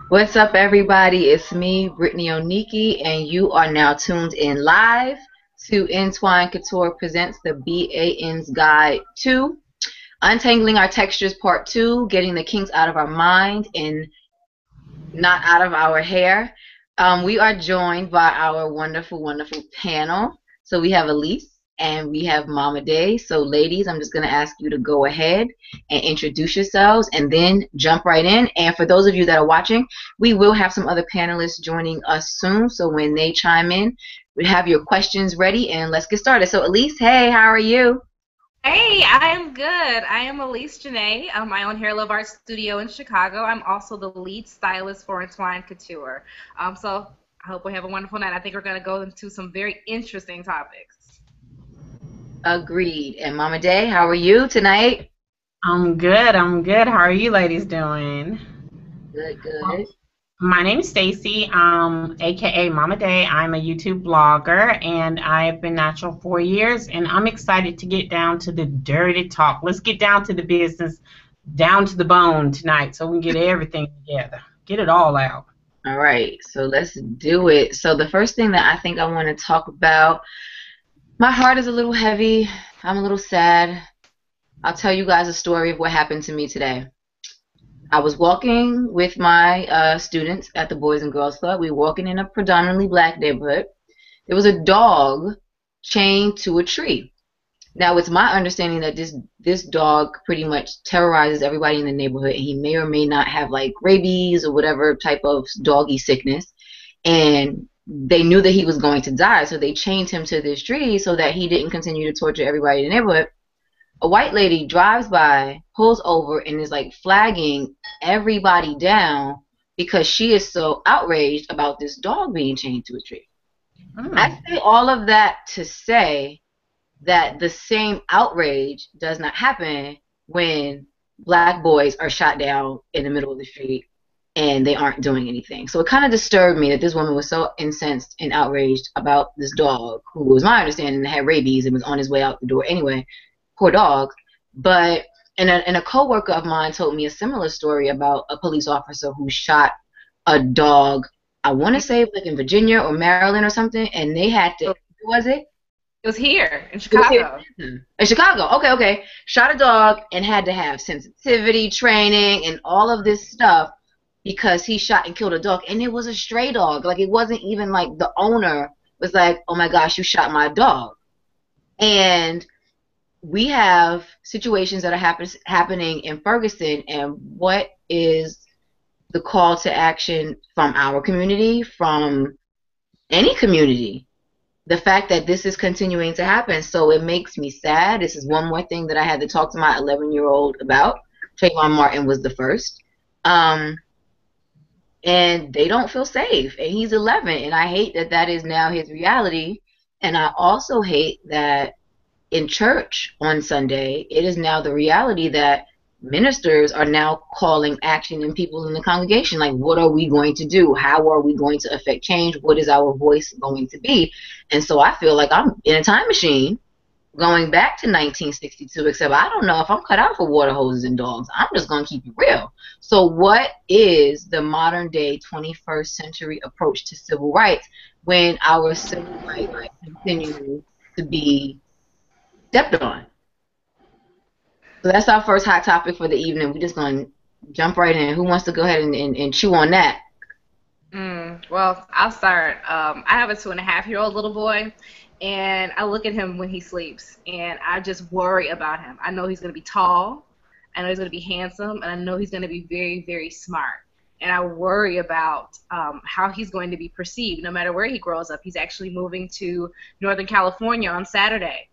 What's up, everybody? It's me, Brittany Oniki, and you are now tuned in live to Entwine Couture presents the BAN's Guide to Untangling Our Textures Part 2, getting the kinks out of our mind and not out of our hair. We are joined by our wonderful, wonderful panel. So we have Elise and we have Mama Day. So ladies, I'm just going to ask you to go ahead and introduce yourselves and then jump right in. And for those of you that are watching, we will have some other panelists joining us soon. So when they chime in, we have your questions ready and let's get started. So Elise, hey, how are you? Hey, I am good. I am Elise Janae of my own hair love art studio in Chicago. I'm also the lead stylist for Entwine Couture. So I hope we have a wonderful night. I think we're going to go into some very interesting topics. Agreed. And Mama Day, how are you tonight? I'm good. I'm good. How are you ladies doing? Good, Well, good. my name's Stacy, aka Mama Day. I'm a YouTube blogger and I've been natural 4 years and I'm excited to get down to the dirty talk. Let's get down to the business, down to the bone tonight so we can get everything together. Get it all out. All right, so let's do it. So the first thing that I think I want to talk about, my heart is a little heavy. I'm a little sad. I'll tell you guys a story of what happened to me today. I was walking with my students at the Boys and Girls Club. We were walking in a predominantly black neighborhood. There was a dog chained to a tree. Now, it's my understanding that this dog pretty much terrorizes everybody in the neighborhood, and he may or may not have like rabies or whatever type of doggy sickness. And they knew that he was going to die, so they chained him to this tree so that he didn't continue to torture everybody in the neighborhood. A white lady drives by, pulls over, and is like flagging everybody down because she is so outraged about this dog being chained to a tree. I Mm. say all of that to say that the same outrage does not happen when black boys are shot down in the middle of the street and they aren't doing anything. So it kind of disturbed me that this woman was so incensed and outraged about this dog, who was my understanding had rabies and was on his way out the door anyway. Poor dog. But and a coworker of mine told me a similar story about a police officer who shot a dog. I want to say like in Virginia or Maryland or something, and they had to. It What was it? was here in It was here Chicago. in Chicago. Okay, okay. Shot a dog and had to have sensitivity training and all of this stuff because he shot and killed a dog. And it was a stray dog. Like, it wasn't even like the owner was like, oh my gosh, you shot my dog. And we have situations that are happening in Ferguson. And what is the call to action from our community, from any community? The fact that this is continuing to happen. So it makes me sad. This is one more thing that I had to talk to my 11-year-old about. Trayvon Martin was the first. Um, and they don't feel safe. And he's 11. And I hate that that is now his reality. And I also hate that in church on Sunday, it is now the reality that ministers are now calling action in people in the congregation. Like, what are we going to do? How are we going to affect change? What is our voice going to be? And so I feel like I'm in a time machine going back to 1962, except I don't know if I'm cut out for water hoses and dogs. I'm just going to keep it real. So what is the modern day 21st century approach to civil rights when our civil rights continue to be stepped on? So that's our first hot topic for the evening. We're just going to jump right in. Who wants to go ahead and chew on that? Well, I'll start. I have a 2.5-year-old little boy, and I look at him when he sleeps, and I just worry about him. I know he's going to be tall, I know he's going to be handsome, and I know he's going to be very, very smart. And I worry about how he's going to be perceived no matter where he grows up. He's actually moving to Northern California on Saturday.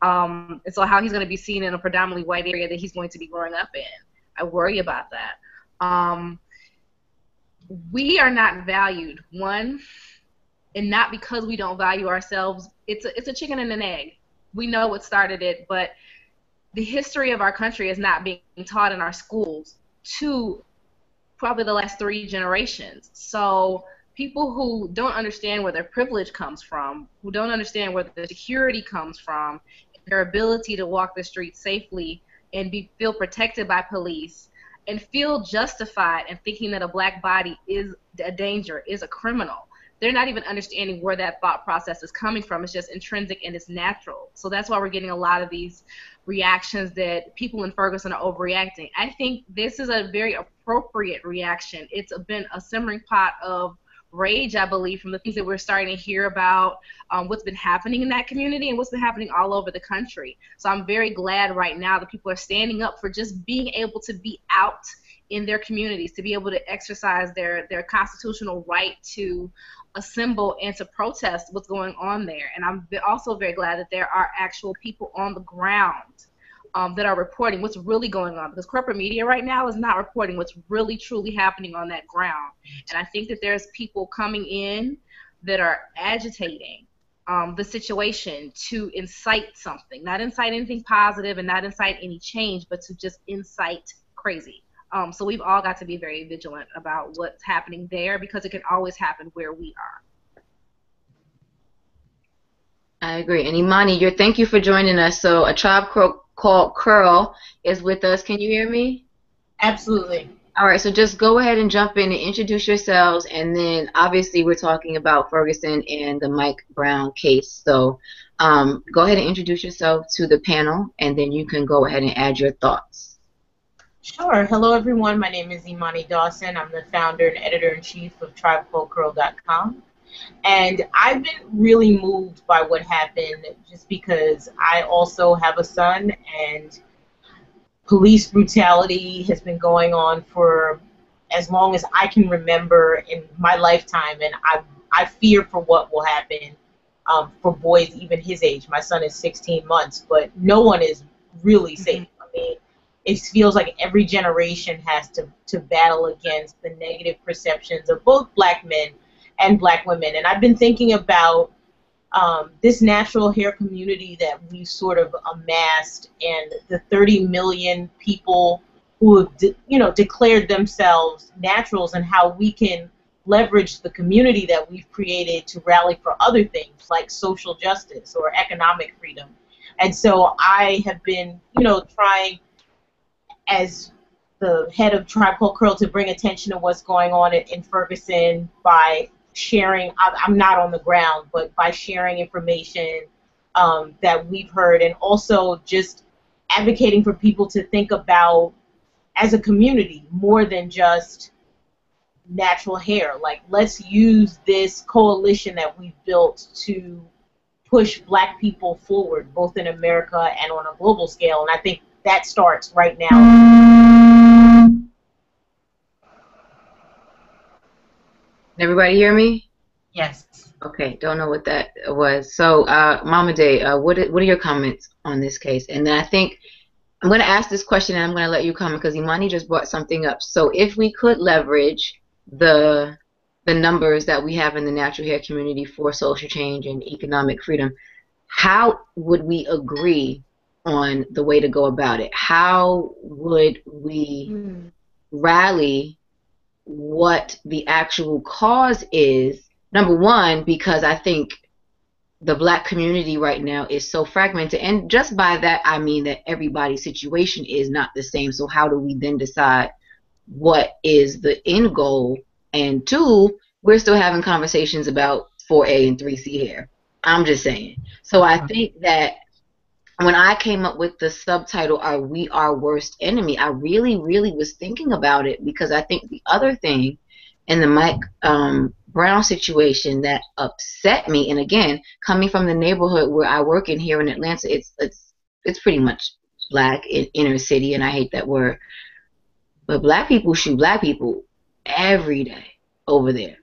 And so how he's going to be seen in a predominantly white area that he's going to be growing up in. I worry about that. We are not valued, one, and not because we don't value ourselves. It's a chicken and an egg. We know what started it, but the history of our country is not being taught in our schools to probably the last 3 generations. So people who don't understand where their privilege comes from, who don't understand where the security comes from, their ability to walk the streets safely and feel protected by police, and feel justified in thinking that a black body is a danger, is a criminal. They're not even understanding where that thought process is coming from. It's just intrinsic and it's natural. So that's why we're getting a lot of these reactions that people in Ferguson are overreacting. I think this is a very appropriate reaction. It's been a simmering pot of rage, I believe, from the things that we're starting to hear about what's been happening in that community and what's been happening all over the country. So I'm very glad right now that people are standing up for just being able to be out in their communities, to be able to exercise their constitutional right to assemble and to protest what's going on there. And I'm also very glad that there are actual people on the ground that are reporting what's really going on, because corporate media right now is not reporting what's really truly happening on that ground. And I think that there's people coming in that are agitating the situation to incite something, not incite anything positive and not incite any change, but to just incite crazy. So we've all got to be very vigilant about what's happening there, because it can always happen where we are. I agree. And Imani, thank you for joining us. So a tribe called Curl is with us. Can you hear me? Absolutely. All right, so just go ahead and jump in and introduce yourselves, and then obviously we're talking about Ferguson and the Mike Brown case. So go ahead and introduce yourself to the panel, and then you can go ahead and add your thoughts. Sure. Hello, everyone. My name is Imani Dawson. I'm the founder and editor-in-chief of TribeCallCurl.com. And I've been really moved by what happened, just because I also have a son, and police brutality has been going on for as long as I can remember in my lifetime, and I fear for what will happen for boys even his age. My son is 16 months, but no one is really safe. I mean, it feels like every generation has to battle against the negative perceptions of both black men and black women. And I've been thinking about this natural hair community that we've sort of amassed, and the 30 million people who have declared themselves naturals, and how we can leverage the community that we've created to rally for other things like social justice or economic freedom. And so I have been, trying as the head of Tribe Called Curl to bring attention to what's going on in Ferguson by sharing. I'm not on the ground, but by sharing information that we've heard, and also just advocating for people to think about, as a community, more than just natural hair. Like, let's use this coalition that we've built to push black people forward, both in America and on a global scale. And I think that starts right now. Everybody hear me? Yes. Okay, don't know what that was. So, Mama Day, what are your comments on this case? And then I think I'm going to ask this question, and I'm going to let you comment, because Imani just brought something up. So, if we could leverage the numbers that we have in the natural hair community for social change and economic freedom, how would we agree on the way to go about it? How would we rally what the actual cause is? Number one, because I think the black community right now is so fragmented, and just by that I mean that everybody's situation is not the same. So how do we then decide what is the end goal? And two, we're still having conversations about 4A and 3C hair. I'm just saying. So I think that when I came up with the subtitle, Are We Our Worst Enemy?, I really, really was thinking about it, because I think the other thing in the Mike Brown situation that upset me, and again, coming from the neighborhood where I work in here in Atlanta, it's pretty much black in inner city, and I hate that word, but black people shoot black people every day over there,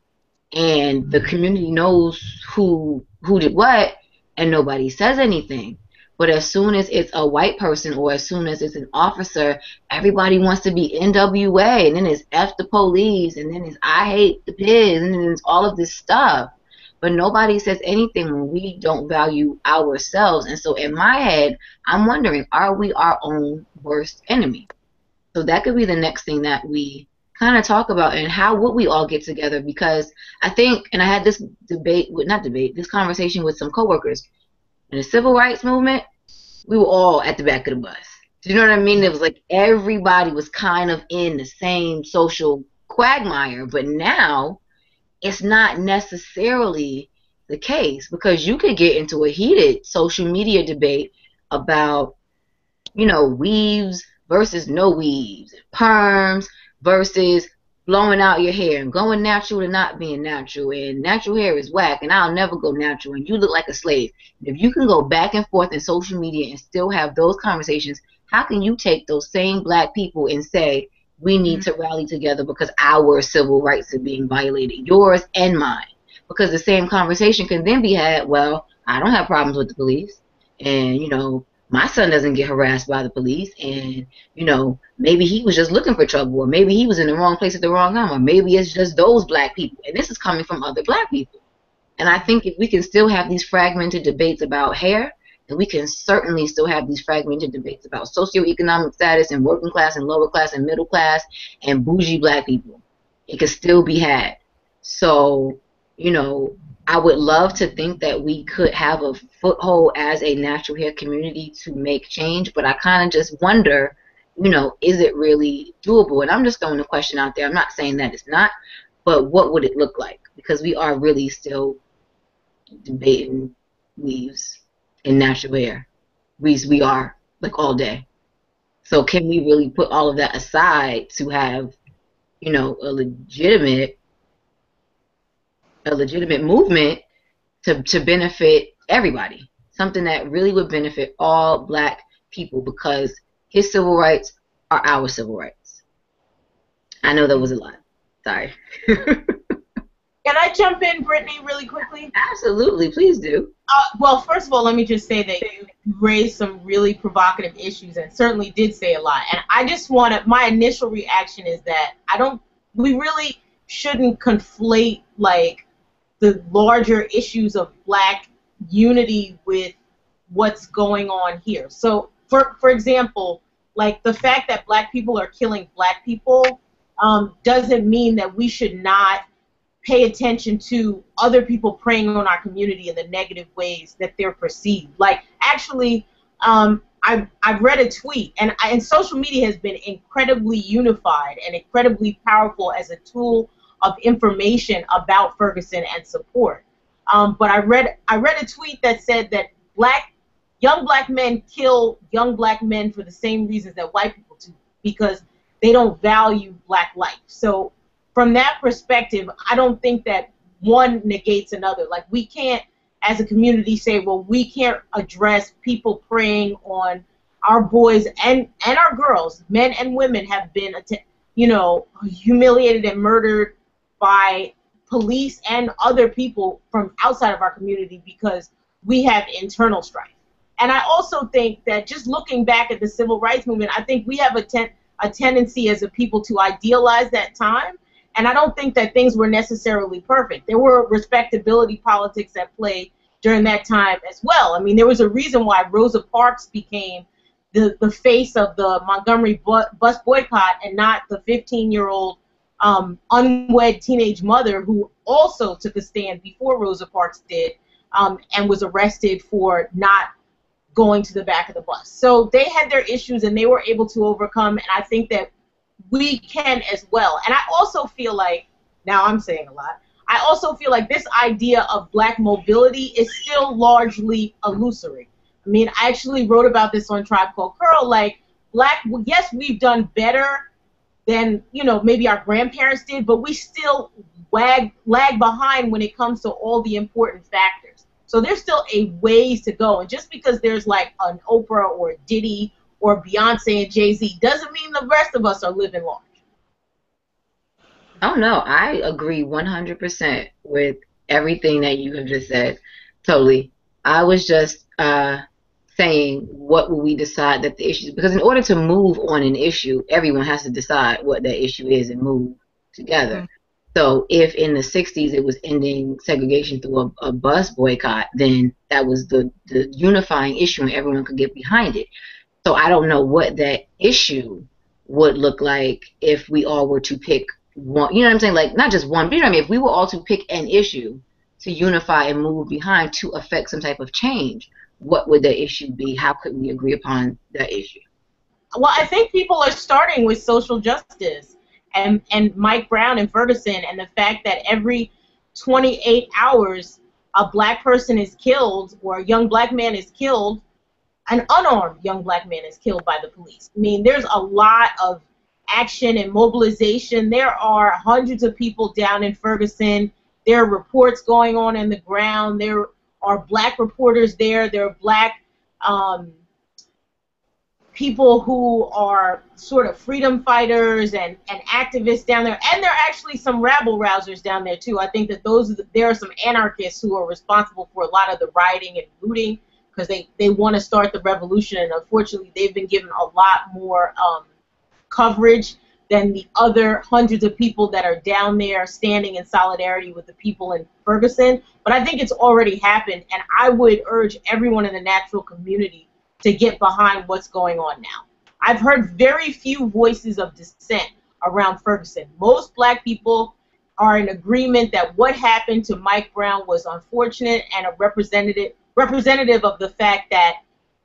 and the community knows who did what, and nobody says anything. But as soon as it's a white person, or as soon as it's an officer, everybody wants to be NWA, and then it's F the police, and then it's I hate the pigs, and then it's all of this stuff. But nobody says anything when we don't value ourselves. And so in my head, I'm wondering, are we our own worst enemy? So that could be the next thing that we kind of talk about, and how would we all get together? Because I think, and I had this this conversation with some coworkers. In the civil rights movement, we were all at the back of the bus. Do you know what I mean? It was like everybody was kind of in the same social quagmire, but now it's not necessarily the case because you could get into a heated social media debate about, weaves versus no weaves, perms versus blowing out your hair and going natural to not being natural, and natural hair is whack and I'll never go natural and you look like a slave. If you can go back and forth in social media and still have those conversations, how can you take those same black people and say we need to rally together because our civil rights are being violated, yours and mine? Because the same conversation can then be had, well, I don't have problems with the police, and my son doesn't get harassed by the police, and maybe he was just looking for trouble, or maybe he was in the wrong place at the wrong time, or maybe it's just those black people, and this is coming from other black people. And I think if we can still have these fragmented debates about hair, then we can certainly still have these fragmented debates about socioeconomic status and working class and lower class and middle class and bougie black people. It can still be had. So, I would love to think that we could have a foothold as a natural hair community to make change, but I kind of just wonder, is it really doable? And I'm just throwing a question out there. I'm not saying that it's not, but what would it look like? Because we are really still debating weaves and natural hair. We are, like, all day. So can we really put all of that aside to have, a legitimate movement to benefit everybody, something that really would benefit all black people, because his civil rights are our civil rights. I know that was a lot. Sorry. Can I jump in, Brittany, really quickly? Absolutely, please do. Well, first of all, let me just say that you raised some really provocative issues and certainly did say a lot. And I just my initial reaction is that we really shouldn't conflate, like, the larger issues of black unity with what's going on here. So, for example, like, the fact that black people are killing black people doesn't mean that we should not pay attention to other people preying on our community in the negative ways that they're perceived. Like, actually, I've read a tweet, and social media has been incredibly unified and incredibly powerful as a tool of information about Ferguson and support. But I read a tweet that said that young black men kill young black men for the same reasons that white people do, because they don't value black life. So from that perspective, I don't think that one negates another. Like, we can't, as a community, say, well, we can't address people preying on our boys and our girls. Men and women have been, humiliated and murdered by police and other people from outside of our community because we have internal strife. And I also think that, just looking back at the civil rights movement, I think we have a tendency as a people to idealize that time. And I don't think that things were necessarily perfect. There were respectability politics at play during that time as well. I mean, there was a reason why Rosa Parks became the face of the Montgomery bus boycott, and not the 15-year-old unwed teenage mother who also took a stand before Rosa Parks did, and was arrested for not going to the back of the bus. So they had their issues and they were able to overcome, and I think that we can as well. And I also feel like, now I'm saying a lot, I also feel like this idea of black mobility is still largely illusory. I mean, I actually wrote about this on Tribe Called Curl. Like, yes, we've done better than, maybe our grandparents did, but we still lag behind when it comes to all the important factors. So there's still a ways to go. And just because there's like an Oprah or a Diddy or Beyonce and Jay-Z doesn't mean the rest of us are living large. Oh, no, I agree 100% with everything that you have just said. Totally. I was just saying, what will we decide that the issue is? Because in order to move on an issue, everyone has to decide what that issue is and move together. Mm-hmm. So if in the 60s it was ending segregation through a bus boycott, then that was the unifying issue and everyone could get behind it. So I don't know what that issue would look like if we all were to pick one, you know what I'm saying? Like, not just one, but you know what I mean? If we were all to pick an issue to unify and move behind to affect some type of change, what would the issue be? How could we agree upon that issue? Well, I think people are starting with social justice and Mike Brown and Ferguson, and the fact that every 28 hours a black person is killed, or a young black man is killed, an unarmed young black man is killed by the police. I mean, there's a lot of action and mobilization. There are hundreds of people down in Ferguson. There are reports going on in the ground. There are black reporters there. There are black people who are sort of freedom fighters and activists down there. And there are actually some rabble-rousers down there, too. I think that there are some anarchists who are responsible for a lot of the rioting and looting, because they want to start the revolution, and unfortunately they've been given a lot more coverage than the other hundreds of people that are down there standing in solidarity with the people in Ferguson. But I think it's already happened, and I would urge everyone in the natural community to get behind what's going on now. I've heard very few voices of dissent around Ferguson. Most black people are in agreement that what happened to Mike Brown was unfortunate and a representative of the fact that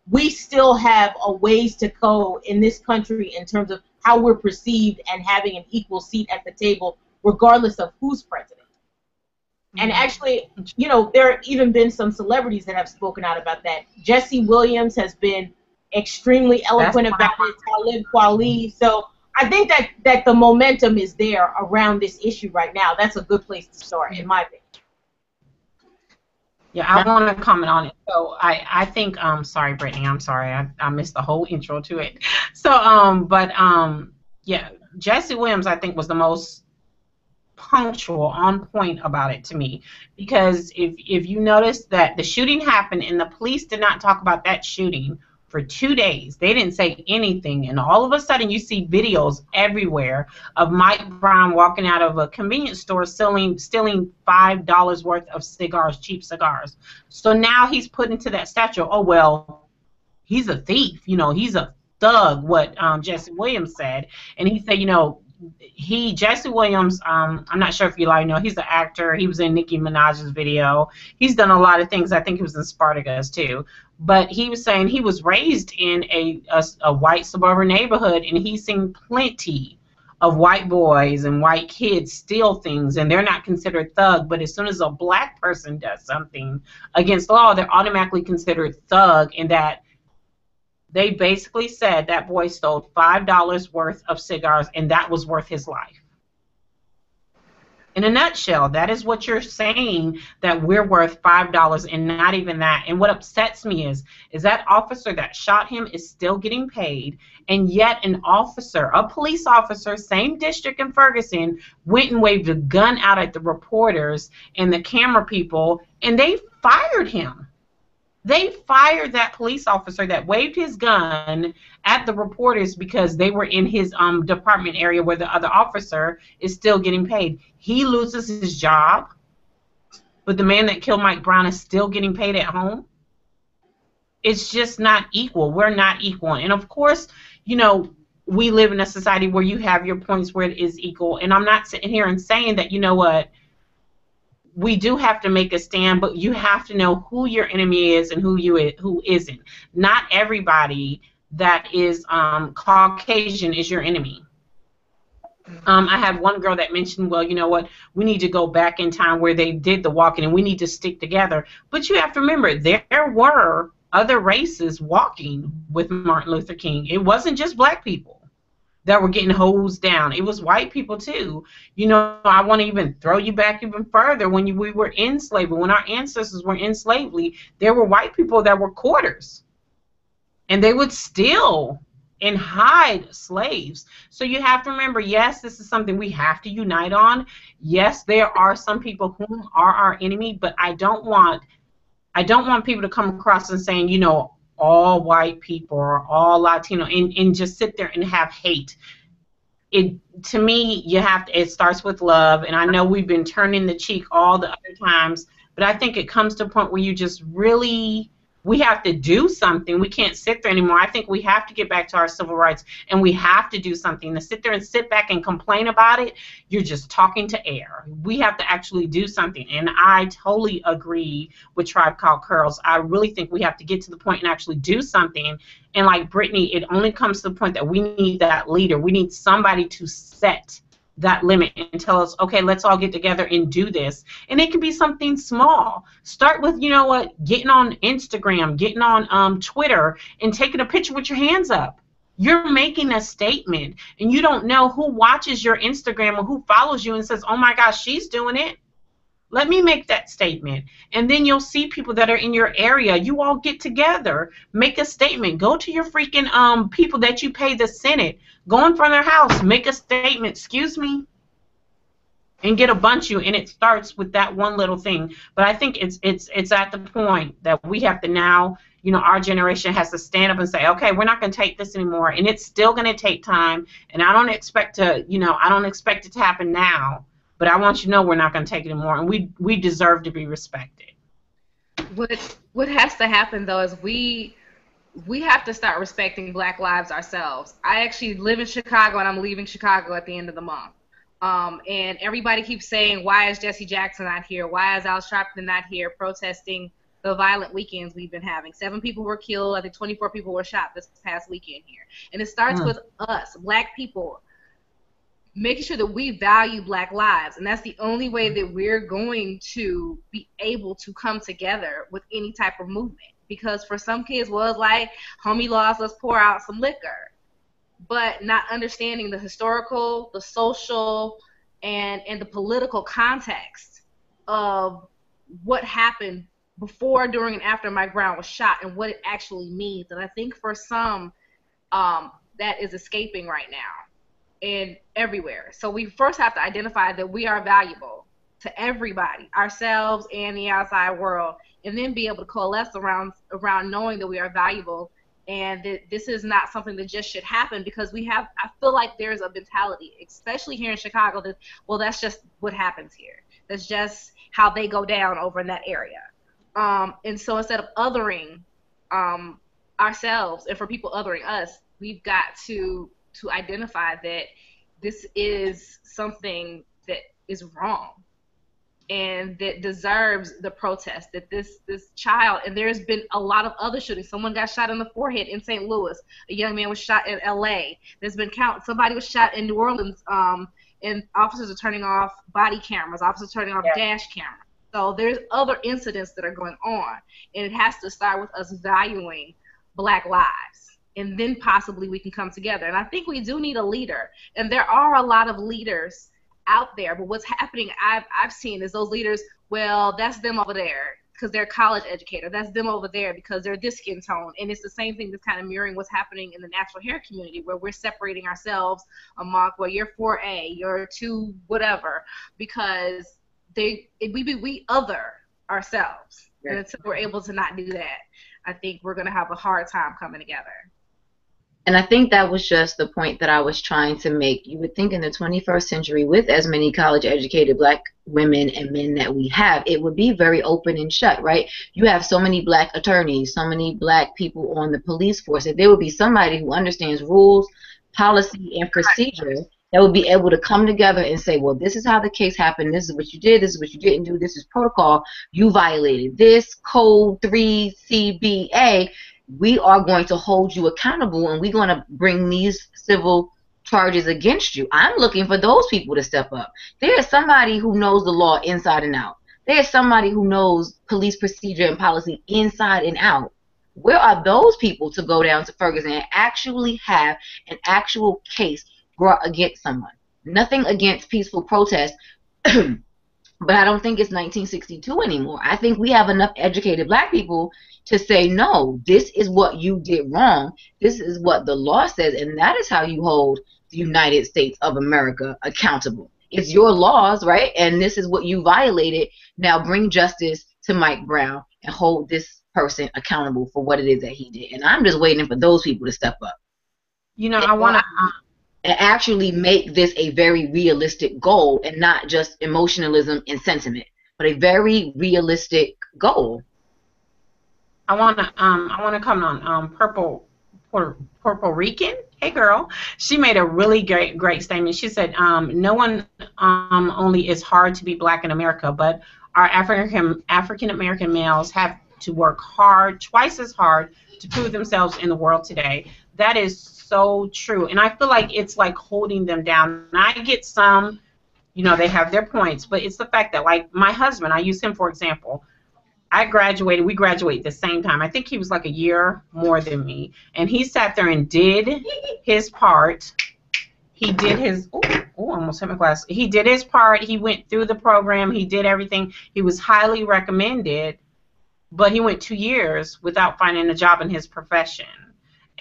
we still have a ways to go in this country in terms of how we're perceived and having an equal seat at the table, regardless of who's president. And actually, you know, there have even been some celebrities that have spoken out about that. Jesse Williams has been extremely eloquent about it, Talib Kweli. So I think that the momentum is there around this issue right now. That's a good place to start, in my opinion. Yeah, I want to comment on it. So I think, sorry, Brittany, I'm sorry, I missed the whole intro to it. So, yeah, Jesse Williams, I think, was the most punctual, on point about it to me, because if you notice that the shooting happened and the police did not talk about that shooting for 2 days, they didn't say anything, and all of a sudden you see videos everywhere of Mike Brown walking out of a convenience store stealing $5 worth of cigars, cheap cigars. So now he's put into that stature, oh well, he's a thief, you know, he's a thug, what Jesse Williams said. And he said, you know, Jesse Williams, I'm not sure if you know, he's an actor. He was in Nicki Minaj's video. He's done a lot of things. I think he was in Spartacus too. But he was saying he was raised in a white suburban neighborhood, and he's seen plenty of white boys and white kids steal things, and they're not considered thug. But as soon as a black person does something against the law, they're automatically considered thug, and that they basically said that boy stole $5 worth of cigars, and that was worth his life. In a nutshell, that is what you're saying, that we're worth $5 and not even that. And what upsets me is that officer that shot him is still getting paid, and yet an officer, a police officer, same district in Ferguson, went and waved a gun out at the reporters and the camera people, and they fired him. They fired that police officer that waved his gun at the reporters because they were in his department area where the other officer is still getting paid. He loses his job, but the man that killed Mike Brown is still getting paid at home. It's just not equal. We're not equal. And of course, you know, we live in a society where you have your points where it is equal. And I'm not sitting here and saying that, you know what, we do have to make a stand, but you have to know who your enemy is and who isn't. Not everybody that is Caucasian is your enemy. I had one girl that mentioned, well, you know what, we need to go back in time where they did the walking, and we need to stick together. But you have to remember, there were other races walking with Martin Luther King. It wasn't just black people that were getting hosed down. It was white people too. You know, I want to even throw you back even further. When we were in slavery, when our ancestors were in slavery, there were white people that were quarters, and they would steal and hide slaves. So you have to remember, yes, this is something we have to unite on. Yes, there are some people who are our enemy, but I don't want people to come across and saying, you know, all white people or all Latino, and just sit there and have hate. To me, it starts with love, and I know we've been turning the cheek all the other times, but I think it comes to a point where you just really we have to do something. We can't sit there anymore. I think we have to get back to our civil rights, and we have to do something. To sit there and sit back and complain about it, you're just talking to air. We have to actually do something. And I totally agree with Tribe Called Curls. I really think we have to get to the point and actually do something. And like Brittany, it only comes to the point that we need that leader. We need somebody to set that limit and tell us, okay, let's all get together and do this. And it can be something small. Start with, you know what, getting on Instagram, getting on Twitter, and taking a picture with your hands up. You're making a statement, and you don't know who watches your Instagram or who follows you and says, oh my gosh, she's doing it. Let me make that statement. And then you'll see people that are in your area. You all get together, make a statement. Go to your freaking people that you pay the Senate. Go in front of their house, make a statement, excuse me, and get a bunch of you. And it starts with that one little thing. But I think it's at the point that we have to now, you know, our generation has to stand up and say, okay, we're not going to take this anymore. And it's still going to take time. And I don't expect to, you know, I don't expect it to happen now. But I want you to know we're not going to take it anymore, and we deserve to be respected. What has to happen though is we have to start respecting Black lives ourselves. I actually live in Chicago, and I'm leaving Chicago at the end of the month. And everybody keeps saying, why is Jesse Jackson not here? Why is Al Sharpton not here protesting the violent weekends we've been having? 7 people were killed. I think 24 people were shot this past weekend here. And it starts with us, Black people, making sure that we value Black lives. And that's the only way that we're going to be able to come together with any type of movement. Because for some kids, well, it's like, homie lost, let's pour out some liquor. But not understanding the historical, the social, and the political context of what happened before, during, and after Mike Brown was shot and what it actually means. And I think for some, that is escaping right now. And everywhere. So we first have to identify that we are valuable to everybody, ourselves and the outside world, and then be able to coalesce around knowing that we are valuable, and that this is not something that just should happen, because I feel like there's a mentality, especially here in Chicago, that, well, that's just what happens here. That's just how they go down over in that area. And so instead of othering ourselves, and for people othering us, we've got to identify that this is something that is wrong and that deserves the protest, that this child, and there's been a lot of other shootings. Someone got shot in the forehead in St. Louis. A young man was shot in L.A. There's been somebody was shot in New Orleans, and officers are turning off body cameras, officers turning off dash cameras. So there's other incidents that are going on, and it has to start with us valuing Black lives. And then possibly we can come together. And I think we do need a leader. And there are a lot of leaders out there. But what's happening, I've seen, is those leaders, well, that's them over there because they're college educated. That's them over there because they're this skin tone. And it's the same thing that's kind of mirroring what's happening in the natural hair community, where we're separating ourselves among, well, you're 4A, you're 2 whatever, because we other ourselves. Yeah. And until we're able to not do that, I think we're going to have a hard time coming together. And I think that was just the point that I was trying to make. You would think in the 21st century, with as many college-educated Black women and men that we have, it would be very open and shut, right? You have so many Black attorneys, so many Black people on the police force, that there would be somebody who understands rules, policy, and procedure that would be able to come together and say, well, this is how the case happened, this is what you did, this is what you didn't do, this is protocol, you violated this, code 3 CBA, we are going to hold you accountable, and we're going to bring these civil charges against you. I'm looking for those people to step up. There is somebody who knows the law inside and out. There is somebody who knows police procedure and policy inside and out. Where are those people to go down to Ferguson and actually have an actual case brought against someone? Nothing against peaceful protest, but I don't think it's 1962 anymore. I think we have enough educated Black people to say, no, this is what you did wrong. This is what the law says, and that is how you hold the United States of America accountable. It's your laws, right? And this is what you violated. Now bring justice to Mike Brown and hold this person accountable for what it is that he did. And I'm just waiting for those people to step up. You know, I want to... and actually make this a very realistic goal, and not just emotionalism and sentiment, but a very realistic goal. I wanna comment on Puerto Rican. Hey girl, she made a really great statement. She said, no one only is hard to be black in America, but our African American males have to work hard, twice as hard, to prove themselves in the world today. That is so true, and I feel like it's like holding them down. And I get some, they have their points, but it's the fact that, like, my husband, I use him for example. We graduated the same time. I think he was like a year more than me. And he sat there and did his part. He did his, almost hit my glass. He did his part. He went through the program. He did everything. He was highly recommended, but he went 2 years without finding a job in his profession.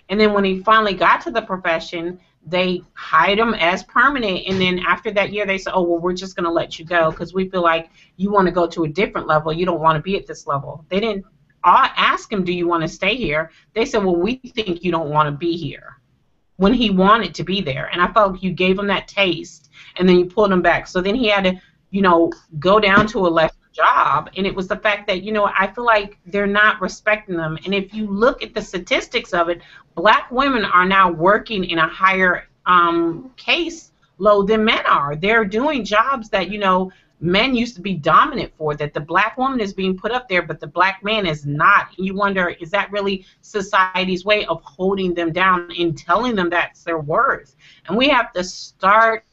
And then when he finally got to the profession, they hired him as permanent. And then after that year, they said, oh, well, we're just going to let you go because we feel like you want to go to a different level. You don't want to be at this level. They didn't ask him, do you want to stay here? They said, well, we think you don't want to be here, when he wanted to be there. And I felt like you gave him that taste and then you pulled him back. So then he had to, go down to a lesser job. And it was the fact that, I feel like they're not respecting them. And if you look at the statistics of it, black women are now working in a higher case load than men are. They're doing jobs that, men used to be dominant for, that the black woman is being put up there, but the black man is not. You wonder, is that really society's way of holding them down and telling them that's their worth? And we have to start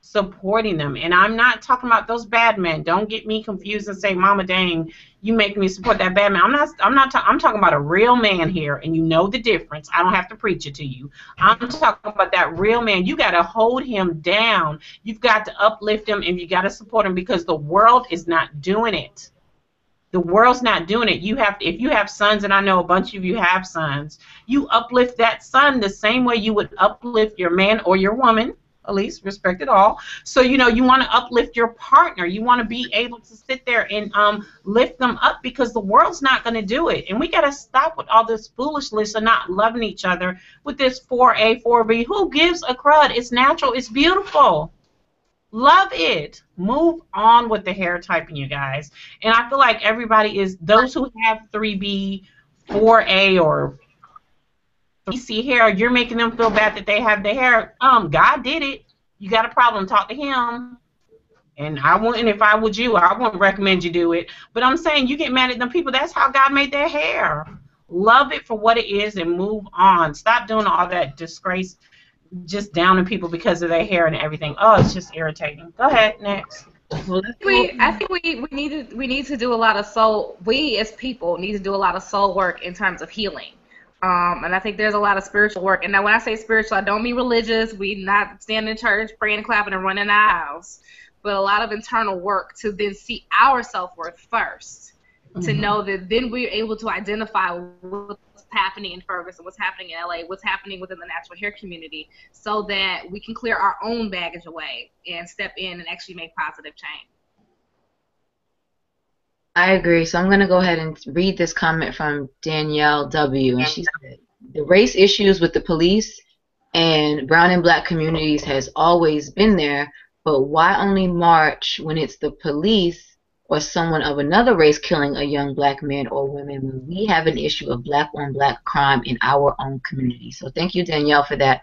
supporting them. And I'm not talking about those bad men. Don't get me confused and say, Mama dang, you make me support that bad man. I'm talking about a real man here, and you know the difference. I don't have to preach it to you. I'm talking about that real man. You got to hold him down. You've got to uplift him, and you got to support him, because the world is not doing it. The world's not doing it. If you have sons, and I know a bunch of you have sons, you uplift that son the same way you would uplift your man or your woman. At least respect it all. So, you want to uplift your partner. You want to be able to sit there and lift them up, because the world's not going to do it. And we got to stop with all this foolishness of not loving each other with this 4A, 4B. Who gives a crud? It's natural. It's beautiful. Love it. Move on with the hair typing, you guys. And I feel like everybody is, those who have 3B, 4A, or see hair, you're making them feel bad that they have the hair. God did it. You got a problem, talk to him. And I wouldn't, if I was you, I wouldn't recommend you do it. But I'm saying, you get mad at them people. That's how God made their hair. Love it for what it is and move on. Stop doing all that disgrace, just downing people because of their hair and everything. Oh, it's just irritating. Go ahead, next. I think we need to do a lot of we as people need to do a lot of soul work in terms of healing. And I think there's a lot of spiritual work. And now when I say spiritual, I don't mean religious. We not standing in church, praying and clapping and running the aisles. But a lot of internal work to then see our self-worth first. To know that then we're able to identify what's happening in Ferguson, what's happening in LA, what's happening within the natural hair community, so that we can clear our own baggage away and step in and actually make positive change. I agree. So I'm going to go ahead and read this comment from Danielle W. And she said, the race issues with the police and brown and black communities has always been there, but why only march when it's the police or someone of another race killing a young black man or woman when we have an issue of black on black crime in our own community? So thank you, Danielle, for that.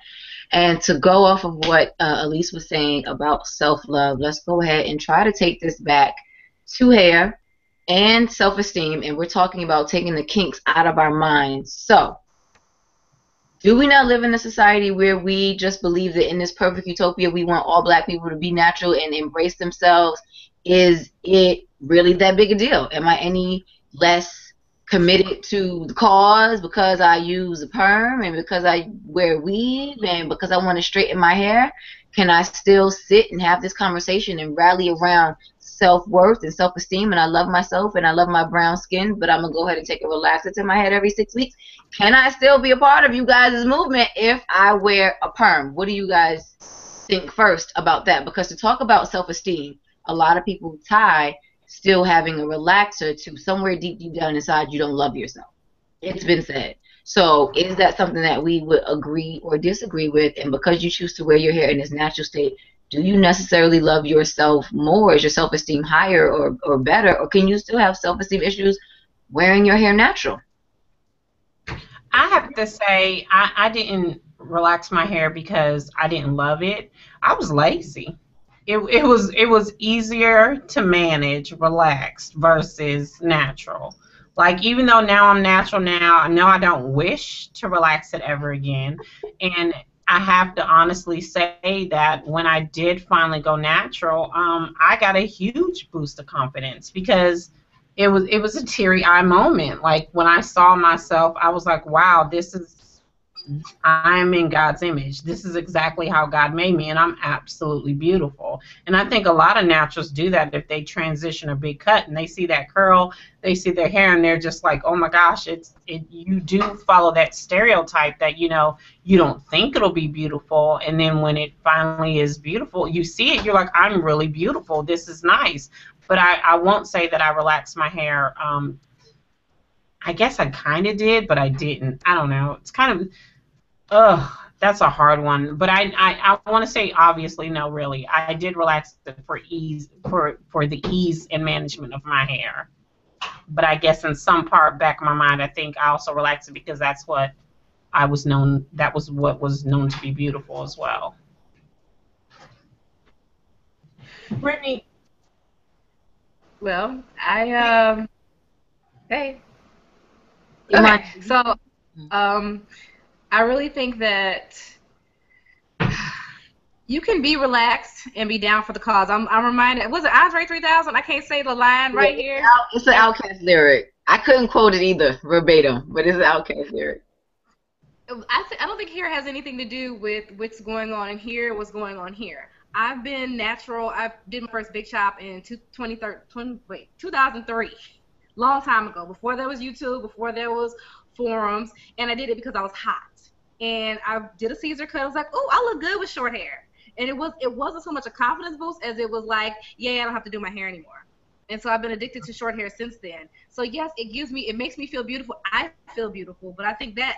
And to go off of what Elise was saying about self-love, let's go ahead and try to take this back to hair and self-esteem, and we're talking about taking the kinks out of our minds. So, do we not live in a society where we just believe that in this perfect utopia we want all black people to be natural and embrace themselves? Is it really that big a deal? Am I any less committed to the cause because I use a perm and because I wear weave and because I want to straighten my hair? Can I still sit and have this conversation and rally around self-worth and self-esteem, and I love myself and I love my brown skin, but I'm going to go ahead and take a relaxer to my head every 6 weeks? Can I still be a part of you guys' movement if I wear a perm? What do you guys think first about that? Because to talk about self-esteem, a lot of people tie still having a relaxer to somewhere deep down inside you don't love yourself. It's been said. So is that something that we would agree or disagree with? And because you choose to wear your hair in its natural state, do you necessarily love yourself more? Is your self-esteem higher or better? Or can you still have self-esteem issues wearing your hair natural? I have to say, I didn't relax my hair because I didn't love it. I was lazy. It was easier to manage relaxed versus natural. Like even though now I'm natural now, I know I don't wish to relax it ever again. And I have to honestly say that when I did finally go natural, I got a huge boost of confidence because it was a teary eye moment. Like when I saw myself, I was like, wow, I'm in God's image. This is exactly how God made me, and I'm absolutely beautiful. And I think a lot of naturals do that if they transition a big cut and they see that curl, they see their hair, and they're just like, oh my gosh, you do follow that stereotype that, you don't think it'll be beautiful, and then when it finally is beautiful, you see it, you're like, I'm really beautiful. This is nice. But I won't say that I relaxed my hair. I guess I kind of did, but I didn't. I don't know. It's kind of ugh, that's a hard one. But I want to say obviously no, really. I did relax it for ease for the ease and management of my hair. But I guess in some part back of my mind, I think I also relaxed it because that's what I was known. That was what was known to be beautiful as well. Brittany, Well, hey. Iman, Okay, so I really think that you can be relaxed and be down for the cause. I'm reminded, was it Andre 3000? I can't say the line right here. it's an Outkast lyric. I couldn't quote it either verbatim, but it's an Outkast lyric. I don't think hair has anything to do with what's going on in here, what's going on here. I've been natural. I did my first big chop in 2003, long time ago, before there was YouTube, before there was forums, and I did it because I was hot. And I did a Caesar cut. I was like, oh, I look good with short hair. And it wasn't so much a confidence boost as it was like, yeah, I don't have to do my hair anymore. And so I've been addicted to short hair since then. So yes, it makes me feel beautiful. I feel beautiful, but I think that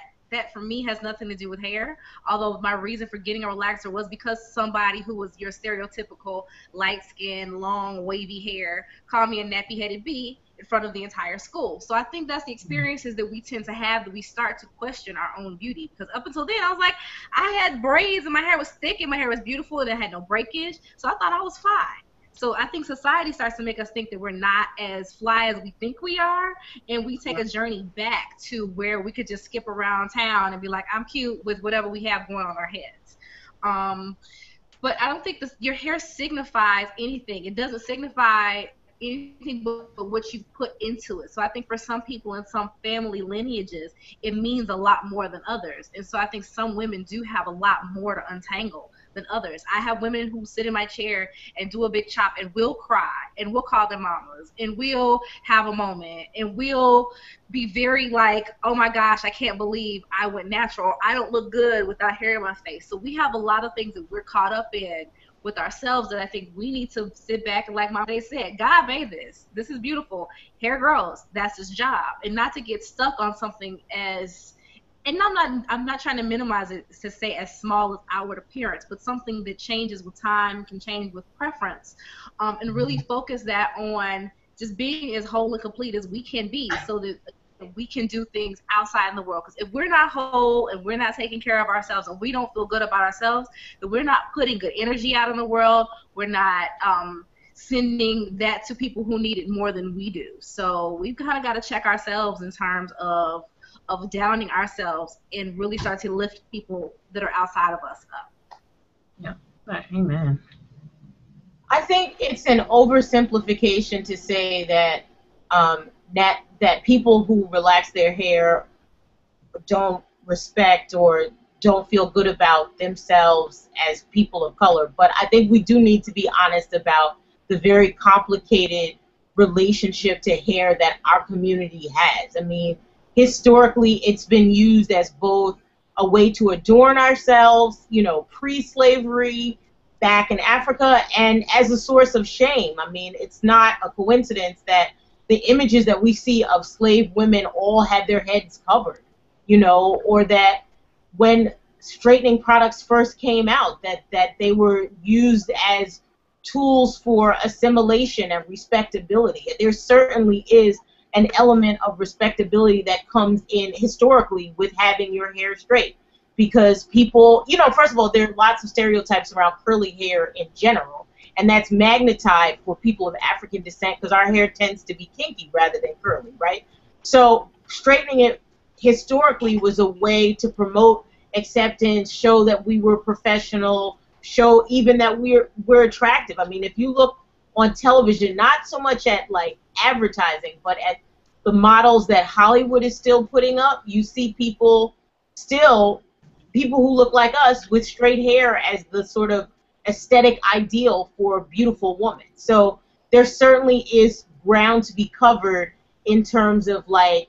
for me has nothing to do with hair. Although my reason for getting a relaxer was because somebody who was your stereotypical light skin, long, wavy hair called me a nappy headed bee in front of the entire school. So I think that's the experiences that we tend to have, that we start to question our own beauty. Because up until then, I was like, I had braids and my hair was thick and my hair was beautiful and it had no breakage. So I thought I was fine. So I think society starts to make us think that we're not as fly as we think we are, and we take a journey back to where we could just skip around town and be like, I'm cute with whatever we have going on our heads. But I don't think your hair signifies anything. It doesn't signify anything but what you put into it. So I think for some people in some family lineages, it means a lot more than others. And so I think some women do have a lot more to untangle than others. I have women who sit in my chair and do a big chop and will cry and will call their mamas and will have a moment and will be very like, oh my gosh, I can't believe I went natural. I don't look good without hair in my face. So we have a lot of things that we're caught up in with ourselves that I think we need to sit back and, like Mama Day said, God made this. This is beautiful. Hair grows. That's his job. And not to get stuck on something as, and I'm not trying to minimize it to say as small as outward appearance, but something that changes with time, can change with preference, and really focus that on just being as whole and complete as we can be, so that we can do things outside in the world. Because if we're not whole and we're not taking care of ourselves and we don't feel good about ourselves, then we're not putting good energy out in the world. We're not sending that to people who need it more than we do. So we've kind of got to check ourselves in terms of downing ourselves and really start to lift people that are outside of us up. Yeah, amen. I think it's an oversimplification to say that that people who relax their hair don't respect or don't feel good about themselves as people of color. But I think we do need to be honest about the very complicated relationship to hair that our community has. I mean, historically, it's been used as both a way to adorn ourselves, pre-slavery back in Africa, and as a source of shame. I mean, it's not a coincidence that the images that we see of slave women all had their heads covered, or that when straightening products first came out, that they were used as tools for assimilation and respectability. There certainly is an element of respectability that comes in historically with having your hair straight. Because people, first of all, there are lots of stereotypes around curly hair in general, and that's magnetized for people of African descent because our hair tends to be kinky rather than curly, right? So straightening it historically was a way to promote acceptance, show that we were professional, show even that we're attractive. I mean, if you look on television, not so much at like advertising, but at the models that Hollywood is still putting up, you see people who look like us with straight hair as the sort of aesthetic ideal for a beautiful woman. So there certainly is ground to be covered in terms of like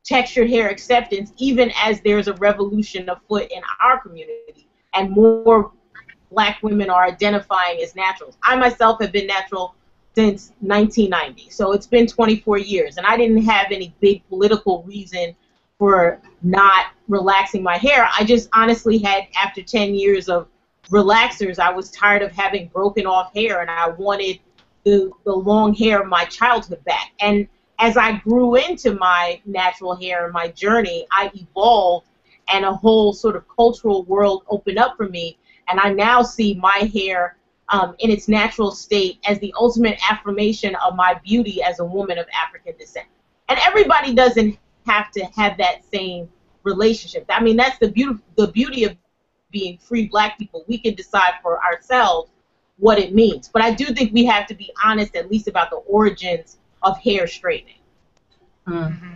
textured hair acceptance, even as there's a revolution afoot in our community and more black women are identifying as naturals. I myself have been natural since 1990, so it's been 24 years, and I didn't have any big political reason for not relaxing my hair. I just honestly had, after 10 years of relaxers, I was tired of having broken off hair, and I wanted the long hair of my childhood back. And as I grew into my natural hair and my journey, I evolved, and a whole sort of cultural world opened up for me, and I now see my hair in its natural state as the ultimate affirmation of my beauty as a woman of African descent. And everybody doesn't have to have that same relationship. I mean, that's the beauty of being free black people. We can decide for ourselves what it means. But I do think we have to be honest, at least about the origins of hair straightening. Mm-hmm.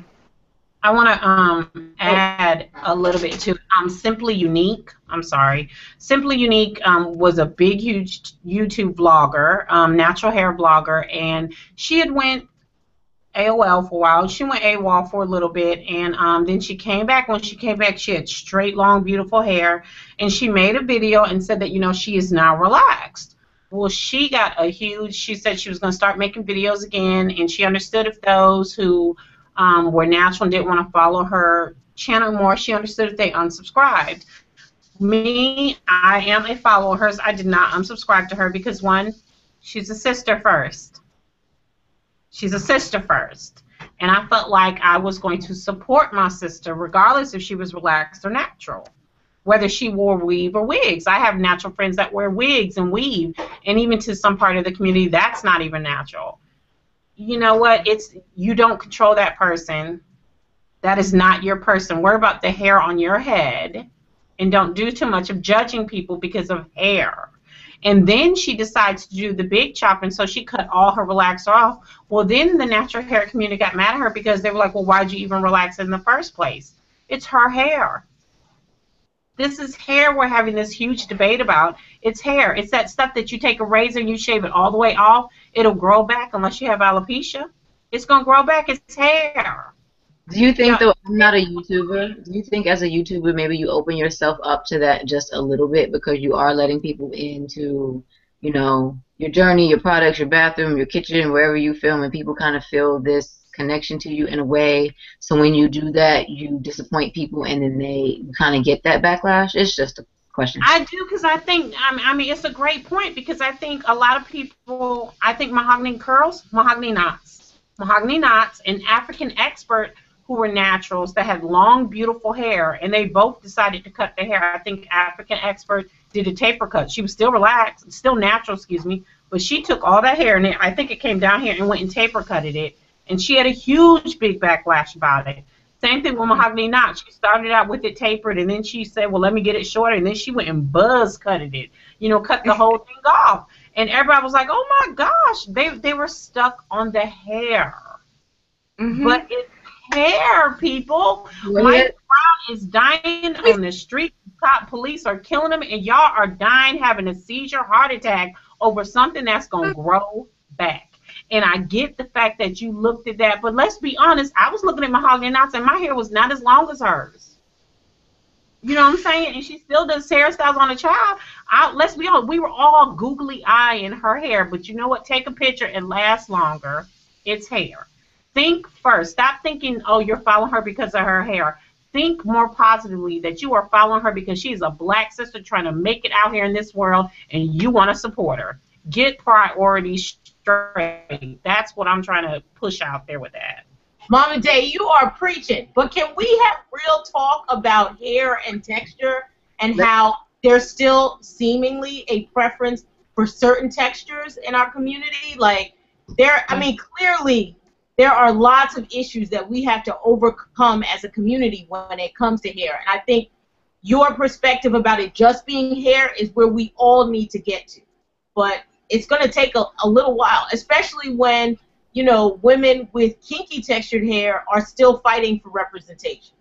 I want to add a little bit to Simply Unique. I'm sorry. Simply Unique was a big, huge YouTube blogger, natural hair blogger, and she had went AOL for a while. She went AWOL for a little bit, and then she came back. When she came back, she had straight, long, beautiful hair, and she made a video and said that, she is now relaxed. Well, she got she said she was going to start making videos again, and she understood if those who were natural and didn't want to follow her channel more, she understood if they unsubscribed. Me, I am a follower of hers. I did not unsubscribe to her because, one, she's a sister first. She's a sister first. And I felt like I was going to support my sister regardless if she was relaxed or natural, whether she wore weave or wigs. I have natural friends that wear wigs and weave, and even to some part of the community, that's not even natural. You know what? You don't control that person. That is not your person. Worry about the hair on your head, and don't do too much of judging people because of hair. And then she decides to do the big chop, and so she cut all her relaxer off. Well, then the natural hair community got mad at her because they were like, well, why'd you even relax it in the first place? It's her hair. This is hair we're having this huge debate about. It's hair. It's that stuff that you take a razor and you shave it all the way off. It'll grow back unless you have alopecia. It's going to grow back. It's hair. Do you think, though, I'm not a YouTuber, do you think as a YouTuber maybe you open yourself up to that just a little bit because you are letting people into, your journey, your products, your bathroom, your kitchen, wherever you film, and people kind of feel this connection to you in a way, so when you do that, you disappoint people and then they kind of get that backlash? It's just a question. I do, because I think, it's a great point, because I think a lot of people, I think mahogany knots, and African expert who were naturals that had long, beautiful hair, and they both decided to cut their hair. I think African expert did a taper cut. She was still relaxed, still natural, but she took all that hair, and I think it came down here and went and taper cutted it, and she had a huge, big backlash about it. Same thing with mahogany knots. She started out with it tapered, and then she said, well, let me get it shorter, and then she went and buzz cutted it, cut the whole thing off. And everybody was like, oh, my gosh, they were stuck on the hair. Mm-hmm. But it's hair, people. Yeah. Mike Brown is dying on the street. Cop police are killing him, and y'all are dying, having a seizure, heart attack over something that's going to grow back. And I get the fact that you looked at that, but let's be honest, I was looking at mahogany knots, and my hair was not as long as hers. You know what I'm saying? And she still does hairstyles on a child. Let's be honest, we were all googly eyeing her hair, but you know what? Take a picture, it lasts longer. It's hair. Think first. Stop thinking, oh, you're following her because of her hair. Think more positively that you are following her because she's a black sister trying to make it out here in this world, and you want to support her. Get priorities straight. That's what I'm trying to push out there with that. Mama Day, you are preaching. But can we have real talk about hair and texture and how there's still seemingly a preference for certain textures in our community? Like, I mean, clearly there are lots of issues that we have to overcome as a community when it comes to hair. And I think your perspective about it just being hair is where we all need to get to. But it's going to take a little while, especially when, you know, women with kinky textured hair are still fighting for representation.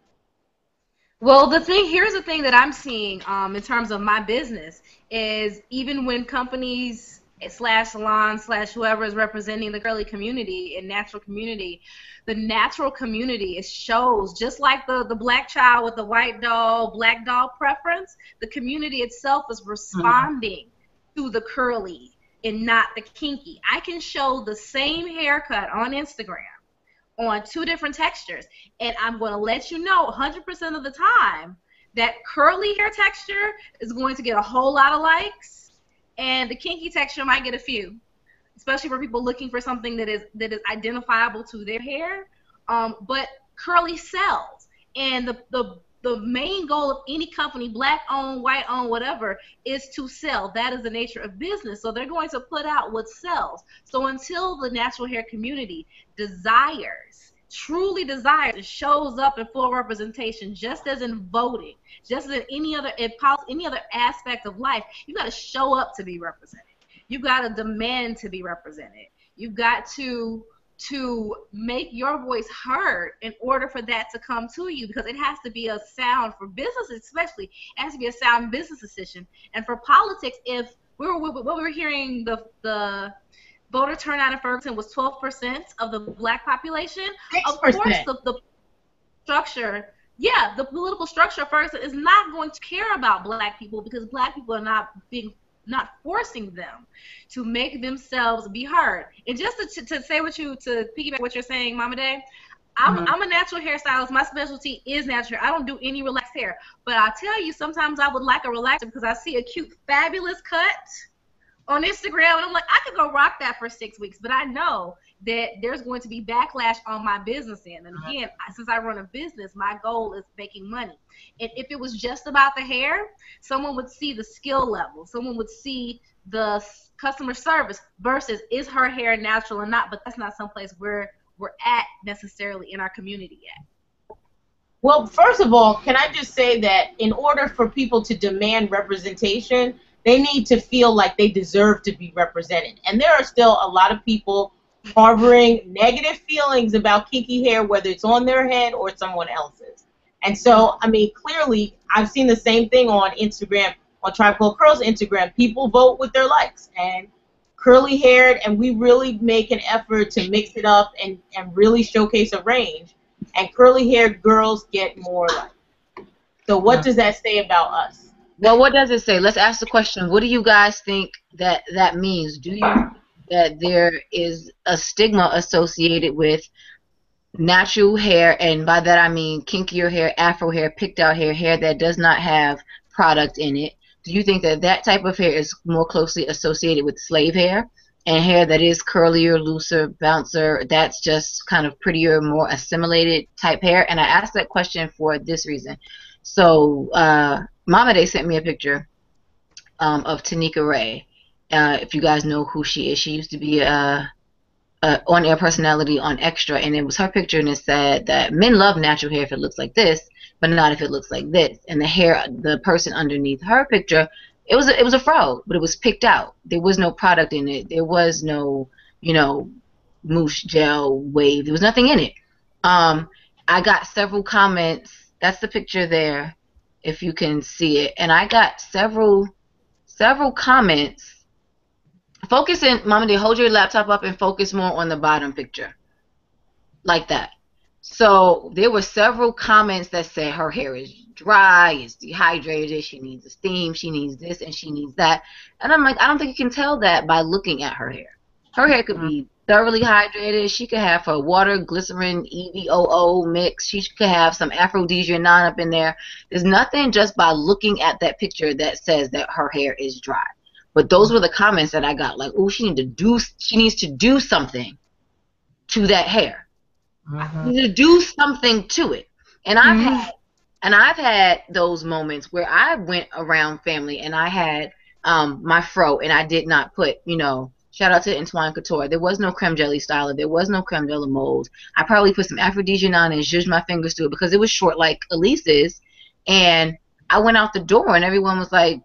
Well, here's the thing that I'm seeing in terms of my business is even when companies slash salons slash whoever is representing the curly community and natural community, the natural community is shows just like the black child with the white doll, black doll preference, the community itself is responding to the curly and not the kinky. I can show the same haircut on Instagram on 2 different textures, and I'm going to let you know 100% of the time that curly hair texture is going to get a whole lot of likes, and the kinky texture might get a few, especially for people looking for something that is identifiable to their hair. But curly sells, and the main goal of any company, black owned, white owned, whatever, is to sell. That is the nature of business. So they're going to put out what sells. So until the natural hair community truly desires, and shows up in full representation, just as in voting, just as in any other aspect of life, you got to show up to be represented. You got to demand to be represented. You've got to make your voice heard in order for that to come to you, because it has to be a sound for business, especially. It has to be a sound business decision. And for politics, if we were hearing the voter turnout in Ferguson was 12% of the black population, 6%. Of course the structure, the political structure of Ferguson is not going to care about black people, because black people are not forcing them to make themselves be heard. And just to say to piggyback what you're saying, Mama Day, I'm a natural hairstylist. My specialty is natural hair. I don't do any relaxed hair. But I'll tell you, sometimes I would like a relaxer because I see a cute, fabulous cut on Instagram, and I'm like, I could go rock that for 6 weeks, but I know that there's going to be backlash on my business end. And again, since I run a business, my goal is making money. And if it was just about the hair, someone would see the skill level, someone would see the customer service versus is her hair natural or not, but that's not someplace where we're at necessarily in our community yet. Well, first of all, can I just say that in order for people to demand representation, they need to feel like they deserve to be represented. And there are still a lot of people harboring negative feelings about kinky hair, whether it's on their head or someone else's. And so, I mean, clearly, I've seen the same thing on Instagram, on Tribe Called Curls Instagram. People vote with their likes. And curly-haired, and we really make an effort to mix it up and really showcase a range. And curly-haired girls get more likes. So what does that say about us? Well, what does it say? Let's ask the question. What do you guys think that means? Do you think that there is a stigma associated with natural hair, and by that I mean kinkier hair, afro hair, picked out hair, hair that does not have product in it? Do you think that that type of hair is more closely associated with slave hair, and hair that is curlier, looser, bouncer, that's just kind of prettier, more assimilated type hair? And I asked that question for this reason. So Mama Day sent me a picture of Tanika Ray. If you guys know who she is, she used to be a on-air personality on Extra, and it was her picture, and it said that men love natural hair if it looks like this, but not if it looks like this. And the hair, the person underneath her picture, it was a fro, but it was picked out. There was no product in it. There was no, mousse gel wave. There was nothing in it. I got several comments. That's the picture there, if you can see it. And I got several comments. Focus in, Mama Day, hold your laptop up and focus more on the bottom picture. Like that. So there were several comments that said her hair is dry, it's dehydrated, she needs a steam, she needs this, and she needs that. And I'm like, I don't think you can tell that by looking at her hair. Her hair could be thoroughly hydrated. She could have her water, glycerin, EVOO mix. She could have some aphrodisiac up in there. There's nothing just by looking at that picture that says that her hair is dry. But those were the comments that I got, like, oh, she needs to do something to that hair. to do something to it. And I've had those moments where I went around family and I had my fro and I did not put, shout out to Antoine Couture. There was no creme jelly styler. There was no creme de la mode. I probably put some aphrodisiac on and zhuzhed my fingers through it because it was short like Elise's. And I went out the door and everyone was like,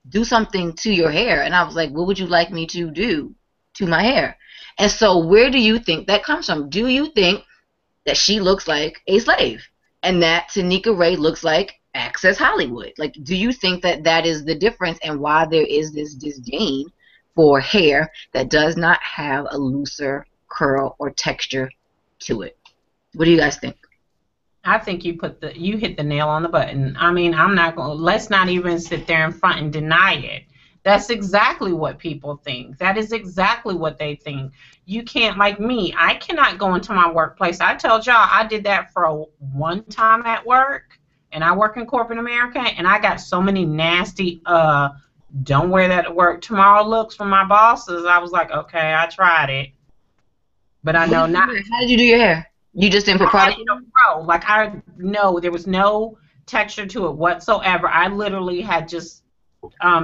do something to your hair. And I was like, what would you like me to do to my hair? And so where do you think that comes from? Do you think that she looks like a slave and that Tanika Ray looks like Access Hollywood? Like, do you think that that is the difference and why there is this disdain for hair that does not have a looser curl or texture to it? What do you guys think? I think you hit the nail on the button. I mean, let's not even sit there in front and deny it. That's exactly what people think. That is exactly what they think. You can't, like me, I cannot go into my workplace. I told y'all I did that for one time at work, and I work in corporate America, and I got so many nasty, don't wear that at work tomorrow looks from my bosses. I was like, okay, I tried it. But I know not. How did you do your hair? You just didn't put product? Like, there was no texture to it whatsoever. I literally had just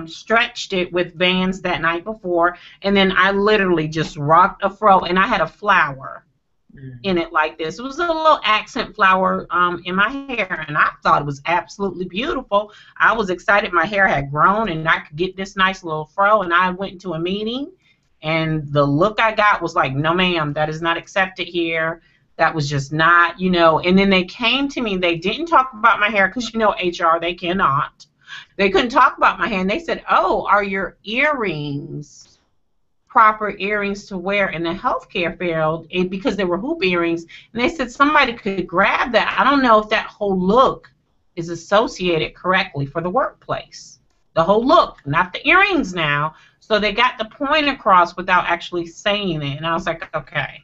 stretched it with bands that night before, and then I literally just rocked a fro, and I had a flower in it like this. It was a little accent flower in my hair, and I thought it was absolutely beautiful. I was excited. My hair had grown, and I could get this nice little fro, and I went into a meeting, and the look I got was like, no, ma'am, that is not accepted here. That was just not, and then they came to me. They didn't talk about my hair because, HR, they cannot. They couldn't talk about my hair. And they said, oh, are your earrings proper earrings to wear in the healthcare field? And because they were hoop earrings. And they said somebody could grab that. I don't know if that whole look is associated correctly for the workplace. The whole look, not the earrings now. So they got the point across without actually saying it. And I was like, okay.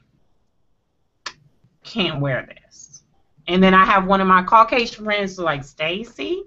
Can't wear this. And then I have one of my Caucasian friends like, Stacy,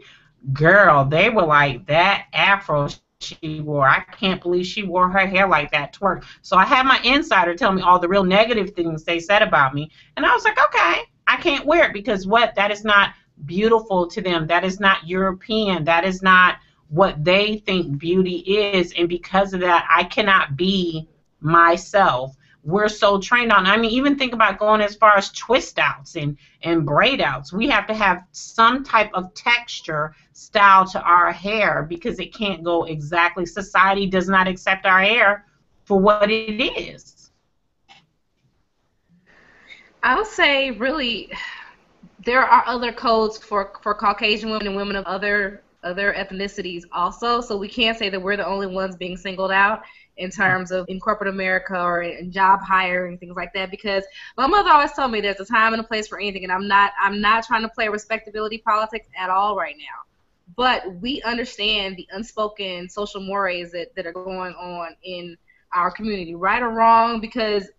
girl, they were like, that afro she wore, I can't believe she wore her hair like that to work. So I had my insider tell me all the real negative things they said about me, and I was like, okay, I can't wear it because that is not beautiful to them. That is not European. That is not what they think beauty is, and because of that, I cannot be myself. We're so trained on. I mean, even think about going as far as twist outs and braid outs. We have to have some type of texture style to our hair because it can't go exactly. Society does not accept our hair for what it is. I'll say, really, there are other codes for Caucasian women and women of other ethnicities also. So we can't say that we're the only ones being singled out in terms of in corporate America or in job hiring, things like that, because my mother always told me there's a time and a place for anything, and I'm not trying to play respectability politics at all right now. But we understand the unspoken social mores that are going on in our community, right or wrong, because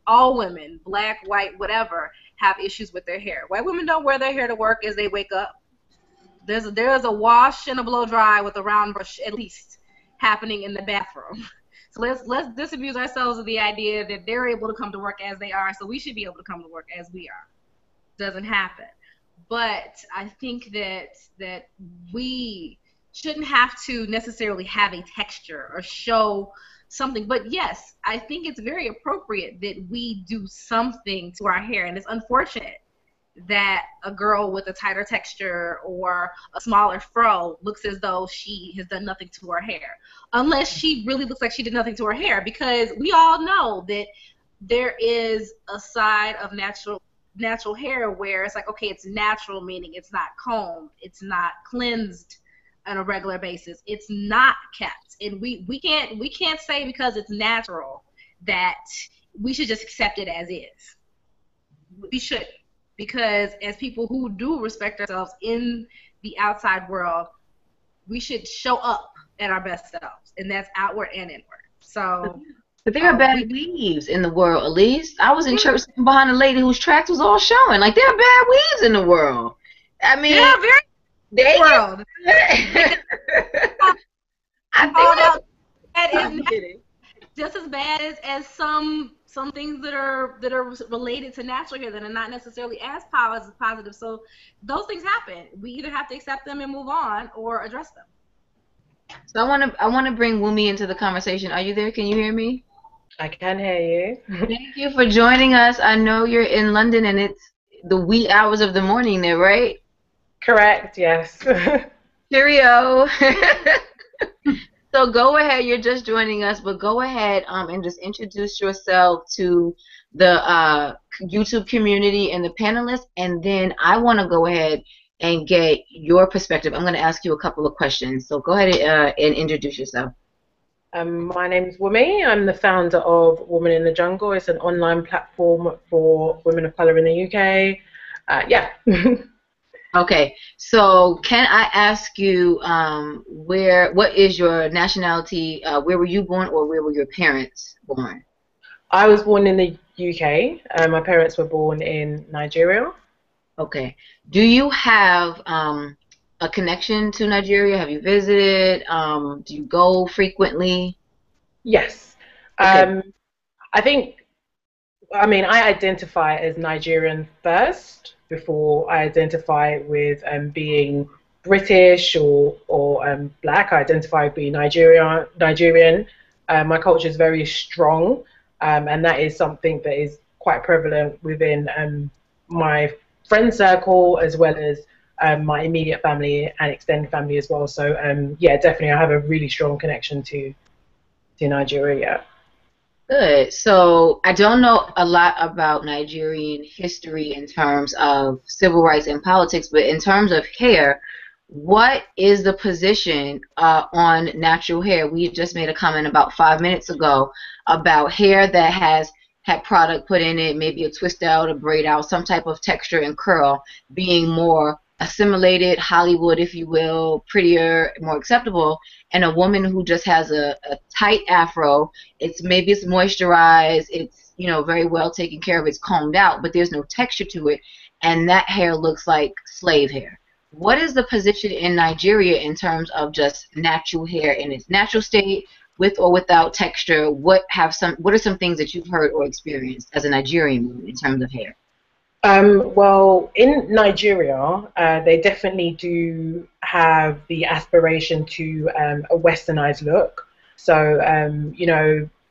all women, black, white, whatever, have issues with their hair. White women don't wear their hair to work as they wake up. There's a wash and a blow dry with a round brush at least happening in the bathroom. So let's disabuse ourselves of the idea that they're able to come to work as they are, so we should be able to come to work as we are. Doesn't happen. But I think that we shouldn't have to necessarily have a texture or show something. But yes, I think it's very appropriate that we do something to our hair, and it's unfortunate that a girl with a tighter texture or a smaller fro looks as though she has done nothing to her hair, unless she really looks like she did nothing to her hair, because we all know that there is a side of natural hair where it's like, okay, it's natural, meaning it's not combed, it's not cleansed on a regular basis, it's not kept, and we can't say because it's natural that we should just accept it as is. We shouldn't. Because as people who do respect ourselves in the outside world, we should show up at our best selves, and that's outward and inward. So, but there are bad weaves in the world, Elise. I was in church sitting behind a lady whose tracks was all showing. Like, there are bad weaves in the world. I mean, yeah, very world. I think that is just as bad as some things that are related to natural hair that are not necessarily as positive. So those things happen. We either have to accept them and move on, or address them. So I wanna bring Wumi into the conversation. Are you there? Can you hear me? I can hear you. Thank you for joining us. I know you're in London and it's the wee hours of the morning there, right? Correct, yes. Cheerio. So go ahead. You're just joining us, but go ahead and just introduce yourself to the YouTube community and the panelists, and then I want to go ahead and get your perspective. I'm going to ask you a couple of questions. So go ahead and introduce yourself. My name's Wumi. I'm the founder of Woman in the Jungle. It's an online platform for women of color in the UK. Yeah. Okay, so can I ask you what is your nationality? Where were you born, or where were your parents born? I was born in the UK. My parents were born in Nigeria. Okay. Do you have a connection to Nigeria? Have you visited? Do you go frequently? Yes. Okay. I identify as Nigerian first before I identify with being British or black. I identify with being Nigerian. My culture is very strong, and that is something that is quite prevalent within my friend circle, as well as my immediate family and extended family as well. So yeah, definitely I have a really strong connection to Nigeria. Good. So I don't know a lot about Nigerian history in terms of civil rights and politics, but in terms of hair, what is the position on natural hair? We just made a comment about 5 minutes ago about hair that has had product put in it, maybe a twist out, a braid out, some type of texture and curl, being more assimilated, Hollywood, if you will, prettier, more acceptable, and a woman who just has a tight afro. Maybe it's moisturized, it's very well taken care of, it's combed out, but there's no texture to it, and that hair looks like slave hair. What is the position in Nigeria in terms of just natural hair in its natural state, with or without texture? What are some things that you've heard or experienced as a Nigerian woman in terms of hair? Well, in Nigeria, they definitely do have the aspiration to a westernized look. So,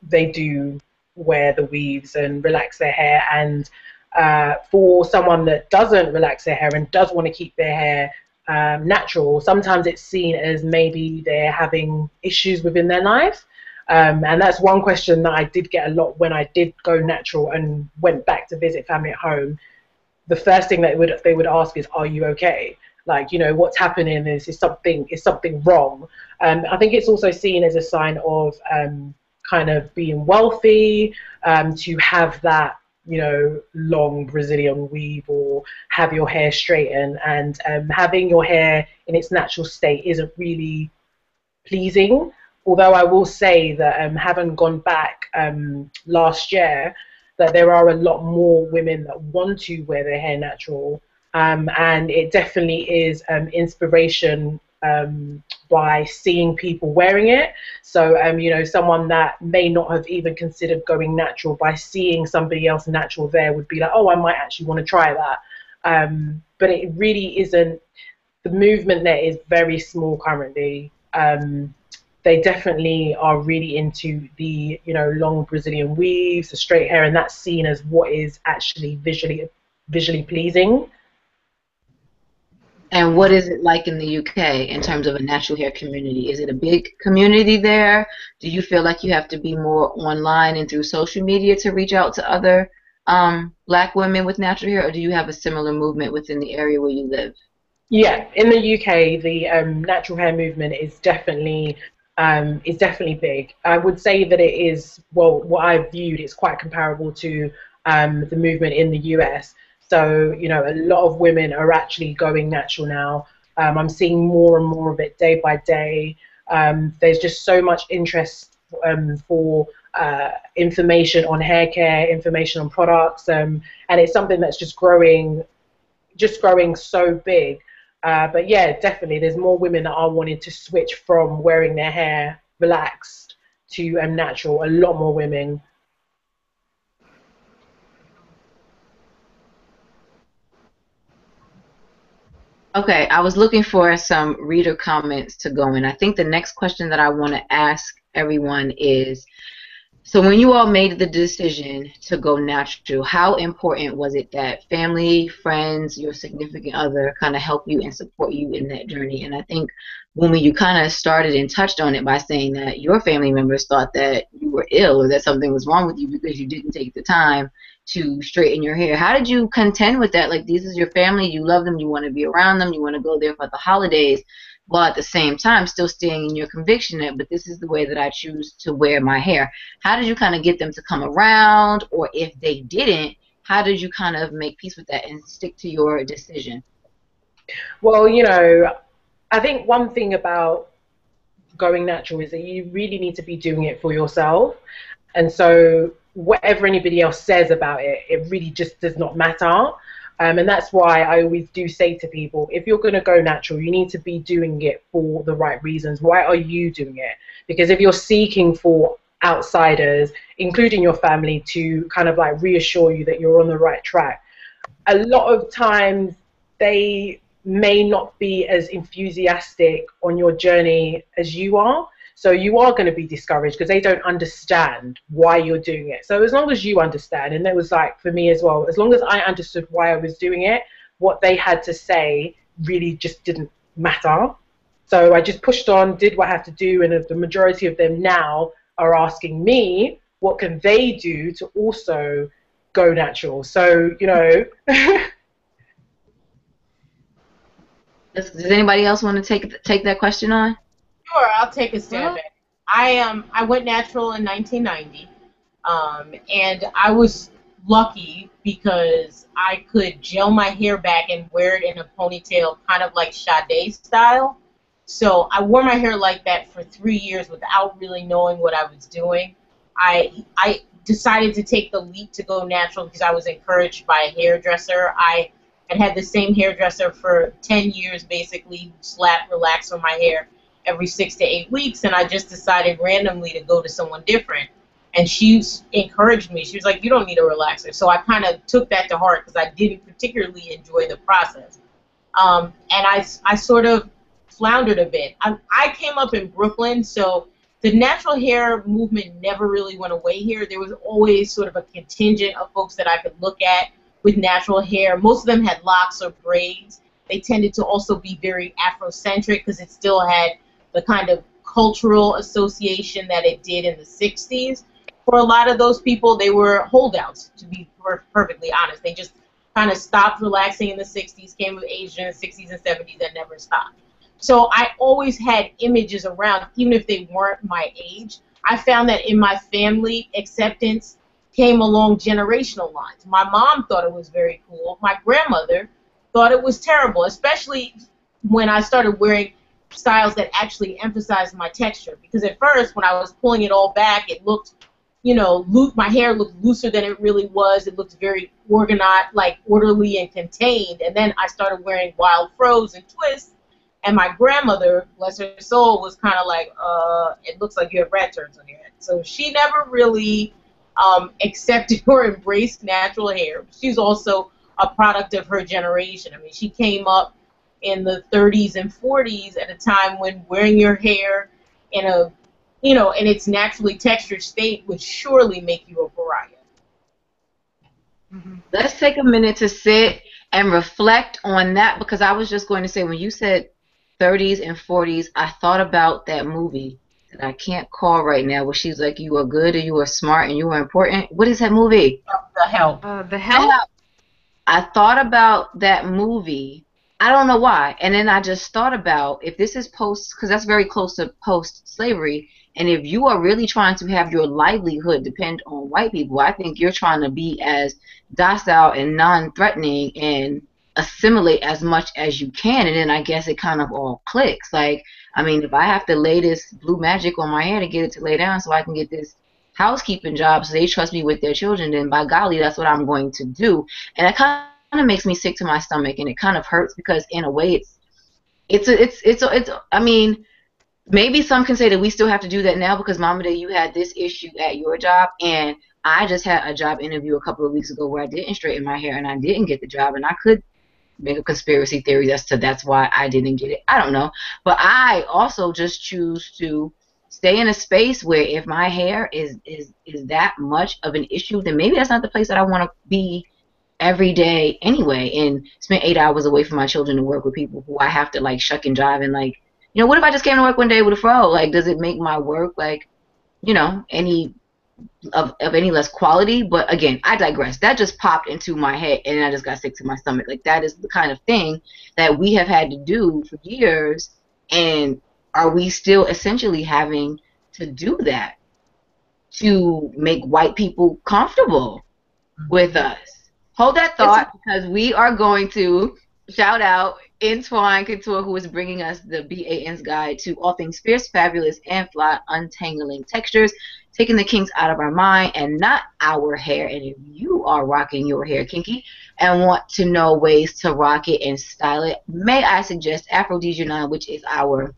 they do wear the weaves and relax their hair. And for someone that doesn't relax their hair and does want to keep their hair natural, sometimes it's seen as maybe they're having issues within their life. And that's one question that I did get a lot when I did go natural and went back to visit family at home. The first thing that they would ask is, "Are you okay? Like, what's happening? Is something wrong?" I think it's also seen as a sign of kind of being wealthy, to have that long Brazilian weave or have your hair straightened, and having your hair in its natural state isn't really pleasing. Although I will say that having gone back last year, that there are a lot more women that want to wear their hair natural, and it definitely is inspiration by seeing people wearing it. So someone that may not have even considered going natural, by seeing somebody else natural there, would be like, oh, I might actually want to try that. But it really isn't. The movement there is very small currently. They definitely are really into the long Brazilian weaves, the straight hair, and that's seen as what is actually visually pleasing. And what is it like in the UK in terms of a natural hair community? Is it a big community there? Do you feel like you have to be more online and through social media to reach out to other black women with natural hair, or do you have a similar movement within the area where you live? Yeah, in the UK, the natural hair movement is definitely big. I would say that it is, well, what I've viewed, it's quite comparable to the movement in the US. So, a lot of women are actually going natural now. I'm seeing more and more of it day by day. There's just so much interest for information on hair care, information on products, and it's something that's just growing so big. But yeah, definitely, there's more women that are wanting to switch from wearing their hair relaxed to natural, a lot more women. Okay, I was looking for some reader comments to go in. I think the next question that I want to ask everyone is, so when you all made the decision to go natural, how important was it that family, friends, your significant other kind of help you and support you in that journey? And I think, Wumi, you kind of started and touched on it by saying that your family members thought that you were ill or that something was wrong with you because you didn't take the time to straighten your hair. How did you contend with that? Like, this is your family, you love them, you want to be around them, you want to go there for the holidays, while at the same time still staying in your conviction that, but this is the way that I choose to wear my hair. How did you kind of get them to come around, or if they didn't, how did you kind of make peace with that and stick to your decision? Well, I think one thing about going natural is that you really need to be doing it for yourself. And so whatever anybody else says about it, it really just does not matter. And that's why I always do say to people, if you're going to go natural, you need to be doing it for the right reasons. Why are you doing it? Because if you're seeking for outsiders, including your family, to kind of like reassure you that you're on the right track, a lot of times they may not be as enthusiastic on your journey as you are. So you are going to be discouraged because they don't understand why you're doing it. So as long as you understand, and that was like for me as well, as long as I understood why I was doing it, what they had to say really just didn't matter. So I just pushed on, did what I had to do, and the majority of them now are asking me, what can they do to also go natural? So, Does anybody else want to take that question on? Sure, I'll take a stab at it. I went natural in 1990, and I was lucky because I could gel my hair back and wear it in a ponytail, kind of like Sade style. So I wore my hair like that for 3 years without really knowing what I was doing. I decided to take the leap to go natural because I was encouraged by a hairdresser. I had the same hairdresser for 10 years, basically, slap, relax on my hair every 6 to 8 weeks, and I just decided randomly to go to someone different. And she encouraged me. She was like, you don't need a relaxer. So I kind of took that to heart because I didn't particularly enjoy the process. And I sort of floundered a bit. I came up in Brooklyn, so the natural hair movement never really went away here. There was always sort of a contingent of folks that I could look at with natural hair. Most of them had locks or braids. They tended to also be very Afrocentric because it still had the kind of cultural association that it did in the 60s. For a lot of those people, they were holdouts, to be perfectly honest. They just kind of stopped relaxing in the 60s, came of age in the 60s and 70s, and never stopped. So I always had images around, even if they weren't my age. I found that in my family, acceptance came along generational lines. My mom thought it was very cool. My grandmother thought it was terrible, especially when I started wearing styles that actually emphasized my texture. Because at first, when I was pulling it all back, it looked, my hair looked looser than it really was. It looked very organized, like orderly and contained. And then I started wearing wild fros and twists. And my grandmother, bless her soul, was kind of like, it looks like you have rat turds on your head. So she never really accepted or embraced natural hair. She's also a product of her generation. I mean, she came up in the 30s and 40s at a time when wearing your hair in in its naturally textured state would surely make you a pariah. Let's take a minute to sit and reflect on that, because I was just going to say, when you said 30s and 40s, I thought about that movie that I can't call right now, where she's like, you are good and you are smart and you are important. What is that movie? The Help. The Help? I thought about that movie. I don't know why. And then I just thought about, if this is post, because that's very close to post-slavery, and if you are really trying to have your livelihood depend on white people, I think you're trying to be as docile and non-threatening and assimilate as much as you can. And then I guess it kind of all clicks. Like, I mean, if I have to lay this blue magic on my hair to get it to lay down so I can get this housekeeping job so they trust me with their children, then by golly, that's what I'm going to do. And it kind of makes me sick to my stomach, and it kind of hurts because in a way I mean, maybe some can say that we still have to do that now because Mama Day, you had this issue at your job, and I just had a job interview a couple of weeks ago where I didn't straighten my hair and I didn't get the job, and I could make a conspiracy theory as to that's why I didn't get it. I don't know, but I also just choose to stay in a space where if my hair is that much of an issue, then maybe that's not the place that I want to be every day anyway, and spend 8 hours away from my children to work with people who I have to like shuck and jive and like, what if I just came to work one day with a fro? Like, does it make my work like, any of any less quality? But again, I digress. That just popped into my head and I just got sick to my stomach. Like, that is the kind of thing that we have had to do for years, and are we still essentially having to do that to make white people comfortable with us? Hold that thought, because we are going to shout out Entwine Couture, who is bringing us the BAN's guide to all things fierce, fabulous, and fly, untangling textures, taking the kinks out of our mind and not our hair. And if you are rocking your hair kinky and want to know ways to rock it and style it, may I suggest Aphrodisia 9, which is our,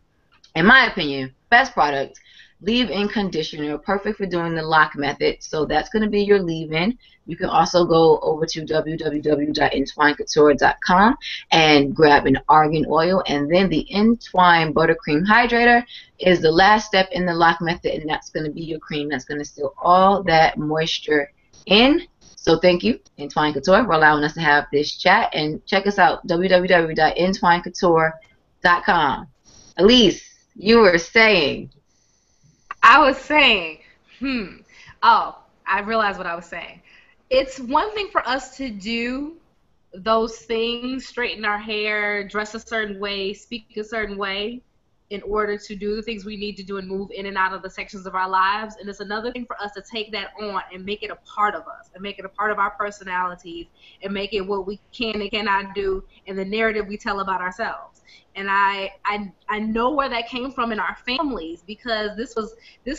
in my opinion, best product. Leave-in conditioner, perfect for doing the lock method. So that's going to be your leave-in. You can also go over to www.entwinecouture.com and grab an argan oil, and then the Entwine Buttercream Hydrator is the last step in the lock method, and that's going to be your cream that's going to seal all that moisture in. So thank you, Entwine Couture, for allowing us to have this chat, and check us out, www.entwinecouture.com. Elise, you were saying... I was saying, oh, I realized what I was saying. It's one thing for us to do those things, straighten our hair, dress a certain way, speak a certain way, in order to do the things we need to do and move in and out of the sections of our lives. And it's another thing for us to take that on and make it a part of us, and make it a part of our personalities, and make it what we can and cannot do, and the narrative we tell about ourselves. And I know where that came from in our families, because this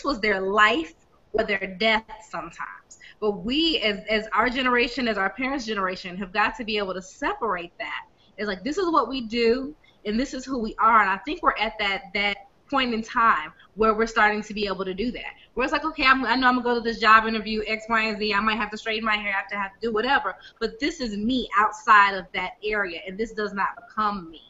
was their life or their death sometimes. But we, as our generation, as our parents' generation, have got to be able to separate that. It's like, this is what we do, and this is who we are. And I think we're at that point in time where we're starting to be able to do that. Where it's like, okay, I know I'm going to go to this job interview, X, Y, and Z. I might have to straighten my hair, I have to do whatever. But this is me outside of that area, and this does not become me.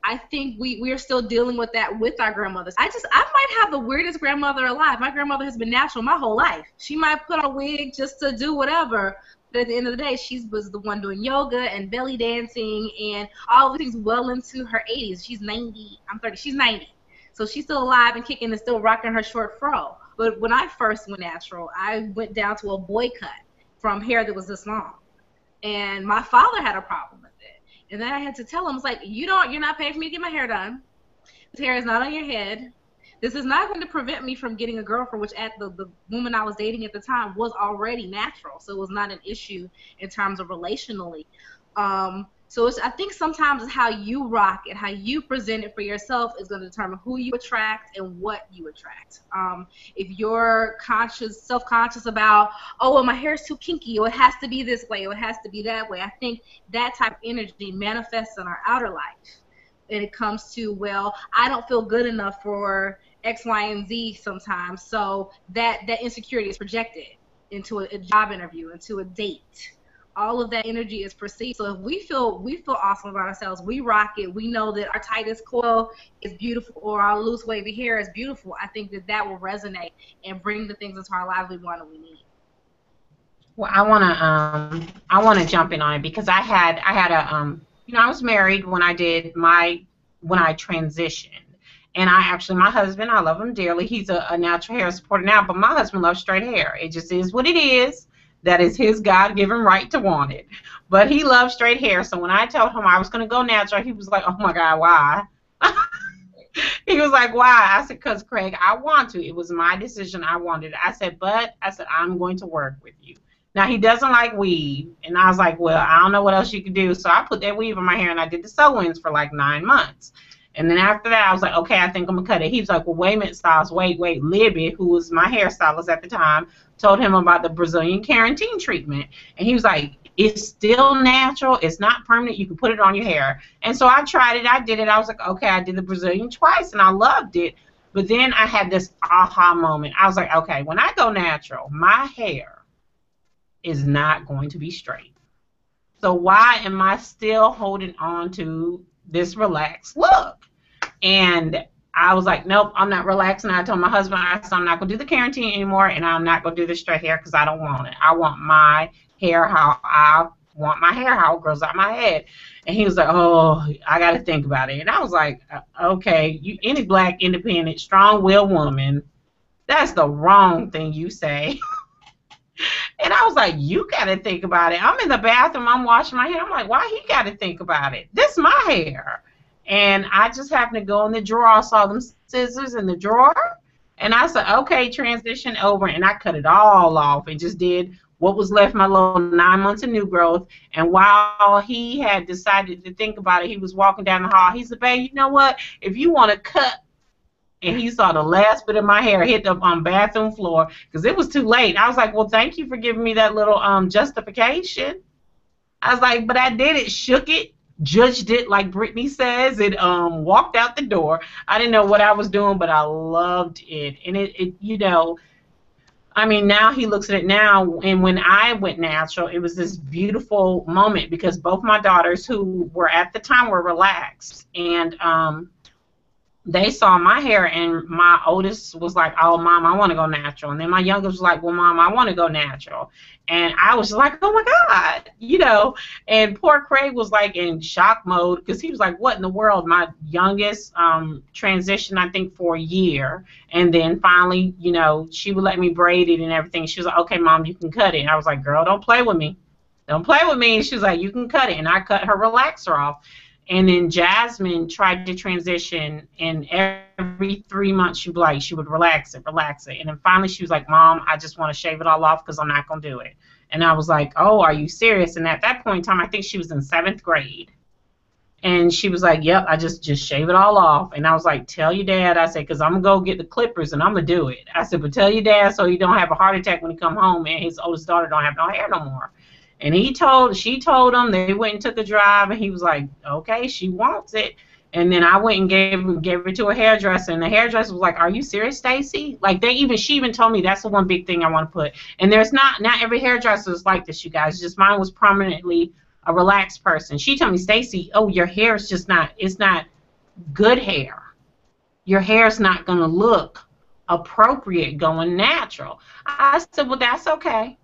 I think we are still dealing with that with our grandmothers. I might have the weirdest grandmother alive. My grandmother has been natural my whole life. She might put on a wig just to do whatever, but at the end of the day, she was the one doing yoga and belly dancing and all the things well into her 80s. She's 90. I'm 30. She's 90. So she's still alive and kicking and still rocking her short fro. But when I first went natural, I went down to a boy cut from hair that was this long. And my father had a problem with it. And then I had to tell him, it's like, you're not paying for me to get my hair done. This hair is not on your head. This is not going to prevent me from getting a girlfriend, which at the woman I was dating at the time was already natural. So it was not an issue in terms of relationally. So I think sometimes it's how you rock it, how you present it for yourself is going to determine who you attract and what you attract. If you're self-conscious about, oh, well, my hair is too kinky, or it has to be this way, or it has to be that way, I think that type of energy manifests in our outer life. And it comes to, well, I don't feel good enough for X, Y, and Z sometimes, so that insecurity is projected into a job interview, into a date. All of that energy is perceived. So if we feel awesome about ourselves, we rock it, we know that our tightest coil is beautiful or our loose wavy hair is beautiful, I think that will resonate and bring the things into our lives we want and we need. Well, I wanna jump in on it, because I had a I was married when I transitioned. And my husband, I love him dearly. He's a natural hair supporter now, but my husband loves straight hair. It just is what it is. That is his God-given right to want it. But he loves straight hair. So when I told him I was going to go natural, he was like, oh, my God, why? He was like, why? I said, because, Craig, I want to. It was my decision. I wanted it. I said, I'm going to work with you. Now, he doesn't like weave. And I was like, well, I don't know what else you can do. So I put that weave in my hair, and I did the sew-ins for like 9 months. And then after that, I was like, okay, I think I'm going to cut it. He was like, well, wait a minute, Styles. Wait. Libby, who was my hairstylist at the time, told him about the Brazilian keratin treatment. And he was like, it's still natural. It's not permanent. You can put it on your hair. And so I tried it. I did it. I was like, okay, I did the Brazilian twice, and I loved it. But then I had this aha moment. I was like, okay, when I go natural, my hair is not going to be straight. So why am I still holding on to this relaxed look? And I was like, nope, I'm not relaxing. I told my husband, I said, I'm not going to do the keratin anymore, and I'm not going to do the straight hair because I don't want it. I want my hair how it grows out my head. And he was like, oh, I got to think about it. And I was like, okay, any black, independent, strong-willed woman, that's the wrong thing you say. And I was like, you got to think about it. I'm in the bathroom. I'm washing my hair. I'm like, why he got to think about it? This is my hair. And I just happened to go in the drawer. I saw them scissors in the drawer. And I said, okay, transition over. And I cut it all off and just did what was left, my little 9 months of new growth. And while he had decided to think about it, he was walking down the hall. He said, babe, you know what? If you want to cut, and he saw the last bit of my hair hit the bathroom floor because it was too late. I was like, well, thank you for giving me that little justification. I was like, but I did it, shook it, judged it like Brittany says, and walked out the door. I didn't know what I was doing, but I loved it. And it you know, I mean, now he looks at it now, and when I went natural, it was this beautiful moment because both my daughters, who were at the time, were relaxed, and they saw my hair, and my oldest was like, oh, Mom, I want to go natural. And then my youngest was like, well, Mom, I want to go natural. And I was like, oh, my God, you know. And poor Craig was like in shock mode because he was like, what in the world? My youngest transitioned, I think, for a year. And then finally, you know, she would let me braid it and everything. She was like, okay, Mom, you can cut it. And I was like, girl, don't play with me. Don't play with me. And she was like, you can cut it. And I cut her relaxer off. And then Jasmine tried to transition, and every 3 months she would relax it. And then finally she was like, Mom, I just want to shave it all off because I'm not going to do it. And I was like, oh, are you serious? And at that point in time, I think she was in 7th grade. And she was like, yep, I just shave it all off. And I was like, tell your dad. I said, because I'm going to go get the clippers and I'm going to do it. I said, but tell your dad so he don't have a heart attack when he come home and his oldest daughter don't have no hair no more. And she told him. They went and took a drive, and he was like, okay, she wants it. And then I went and gave it to a hairdresser, and the hairdresser was like, are you serious, Stacy? Like she even told me that's the one big thing I want to put. And there's not every hairdresser is like this, you guys. Just mine was prominently a relaxed person. She told me, Stacy, oh, your hair is just it's not good hair. Your hair's not going to look appropriate going natural. I said, well, that's okay.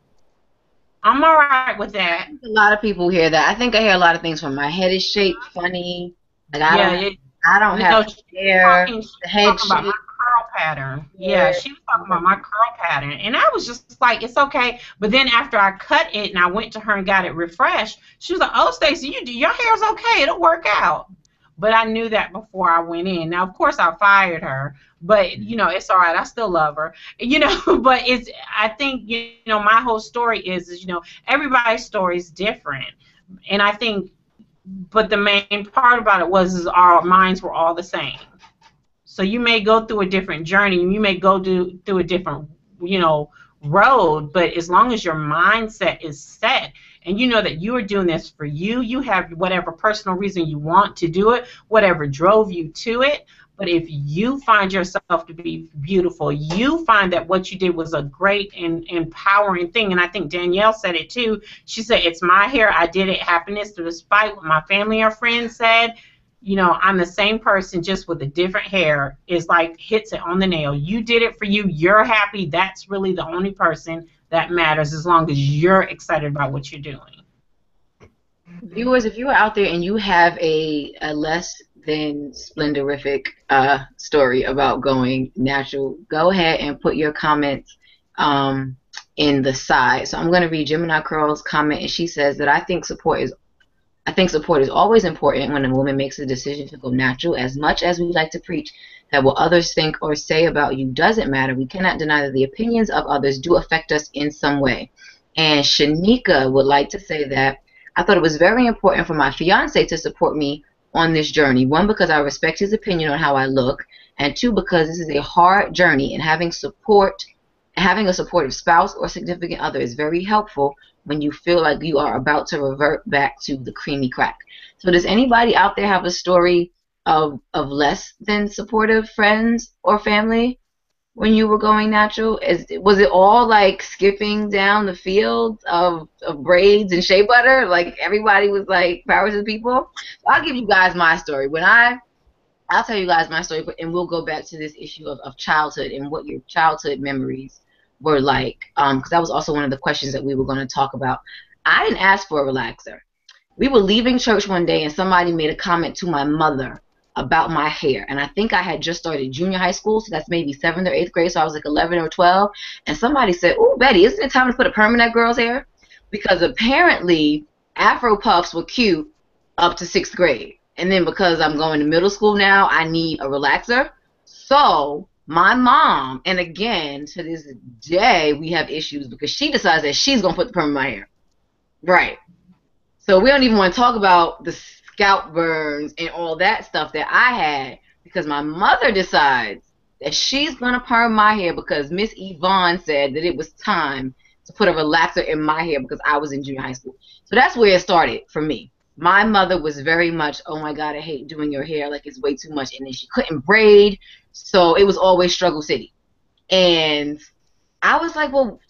I'm all right with that. A lot of people hear that. I think I hear a lot of things from my head is shaped funny. Like I don't have hair. The head shape. About my curl pattern. Yeah, she was talking about my curl pattern, and I was just like, it's okay. But then after I cut it and I went to her and got it refreshed, she was like, oh, Stacey, your hair's okay. It'll work out. But I knew that before I went in. Now, of course, I fired her, but, you know, it's all right. I still love her, you know, but I think, you know, my whole story is, you know, everybody's story is different. And I think, but the main part about it is our minds were all the same. So you may go through a different journey. You may go through a different, you know, road, but as long as your mindset is set, and you know that you are doing this for you, you have whatever personal reason you want to do it, whatever drove you to it. But if you find yourself to be beautiful, you find that what you did was a great and empowering thing. And I think Danielle said it too. She said, it's my hair. I did it. Happiness despite what my family or friends said. You know, I'm the same person just with a different hair. It's like hits it on the nail. You did it for you. You're happy. That's really the only person that matters as long as you're excited about what you're doing. Viewers, if you are out there and you have a less than splendorific story about going natural, go ahead and put your comments in the side. So I'm going to read Gemini Curl's comment, and she says that I think support is always important when a woman makes a decision to go natural. As much as we like to preach that what others think or say about you doesn't matter, we cannot deny that the opinions of others do affect us in some way. And Shanika would like to say that I thought it was very important for my fiance to support me on this journey. One, because I respect his opinion on how I look, and two, because this is a hard journey, and having a supportive spouse or significant other is very helpful when you feel like you are about to revert back to the creamy crack. So does anybody out there have a story of less than supportive friends or family when you were going natural? Was it all like skipping down the field of braids and shea butter? Like everybody was like power to the people? So I'll give you guys my story. I'll tell you guys my story, and we'll go back to this issue of childhood and what your childhood memories were like, because that was also one of the questions that we were going to talk about. I didn't ask for a relaxer. We were leaving church one day, and somebody made a comment to my mother about my hair, and I think I had just started junior high school, so that's maybe 7th or 8th grade, so I was like 11 or 12, and somebody said, "Ooh, Betty, isn't it time to put a perm in that girl's hair?" Because apparently Afro puffs were cute up to 6th grade. And then because I'm going to middle school now, I need a relaxer. So my mom, and again, to this day, we have issues because she decides that she's going to put the perm in my hair. Right. So we don't even want to talk about the scalp burns and all that stuff that I had because my mother decides that she's going to perm my hair because Miss Yvonne said that it was time to put a relaxer in my hair because I was in junior high school. So that's where it started for me. My mother was very much, oh my God, I hate doing your hair, like it's way too much. And then she couldn't braid, so it was always struggle city. And I was like, well,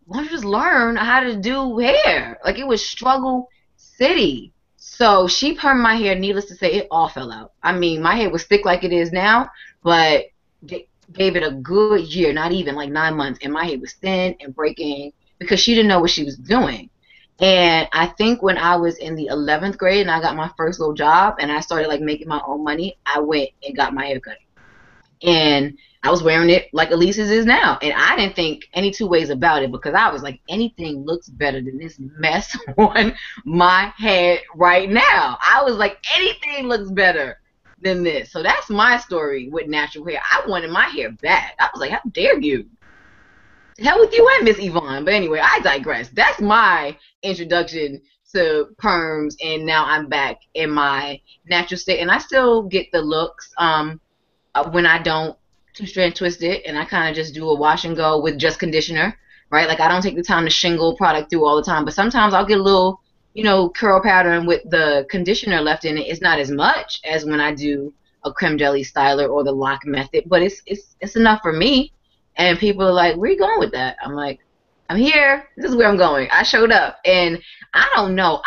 why don't you just learn how to do hair? Like it was struggle city. So she permed my hair, needless to say, it all fell out. I mean, my hair was thick like it is now, but gave it a good year, not even like 9 months, and my hair was thin and breaking because she didn't know what she was doing. And I think when I was in the 11th grade and I got my first little job and I started like making my own money, I went and got my hair cut. And I was wearing it like Elise's is now. And I didn't think any two ways about it because I was like, anything looks better than this mess on my head right now. I was like, anything looks better than this. So that's my story with natural hair. I wanted my hair bad. I was like, how dare you? To hell with you and Miss Yvonne. But anyway, I digress. That's my introduction to perms, and now I'm back in my natural state. And I still get the looks when I don't two-strand twist it, and I kind of just do a wash and go with just conditioner, right? Like I don't take the time to shingle product through all the time, but sometimes I'll get a little, curl pattern with the conditioner left in it. It's not as much as when I do a creme jelly styler or the lock method, but it's enough for me. And people are like, where are you going with that? I'm like, I'm here. This is where I'm going. I showed up. And I don't know.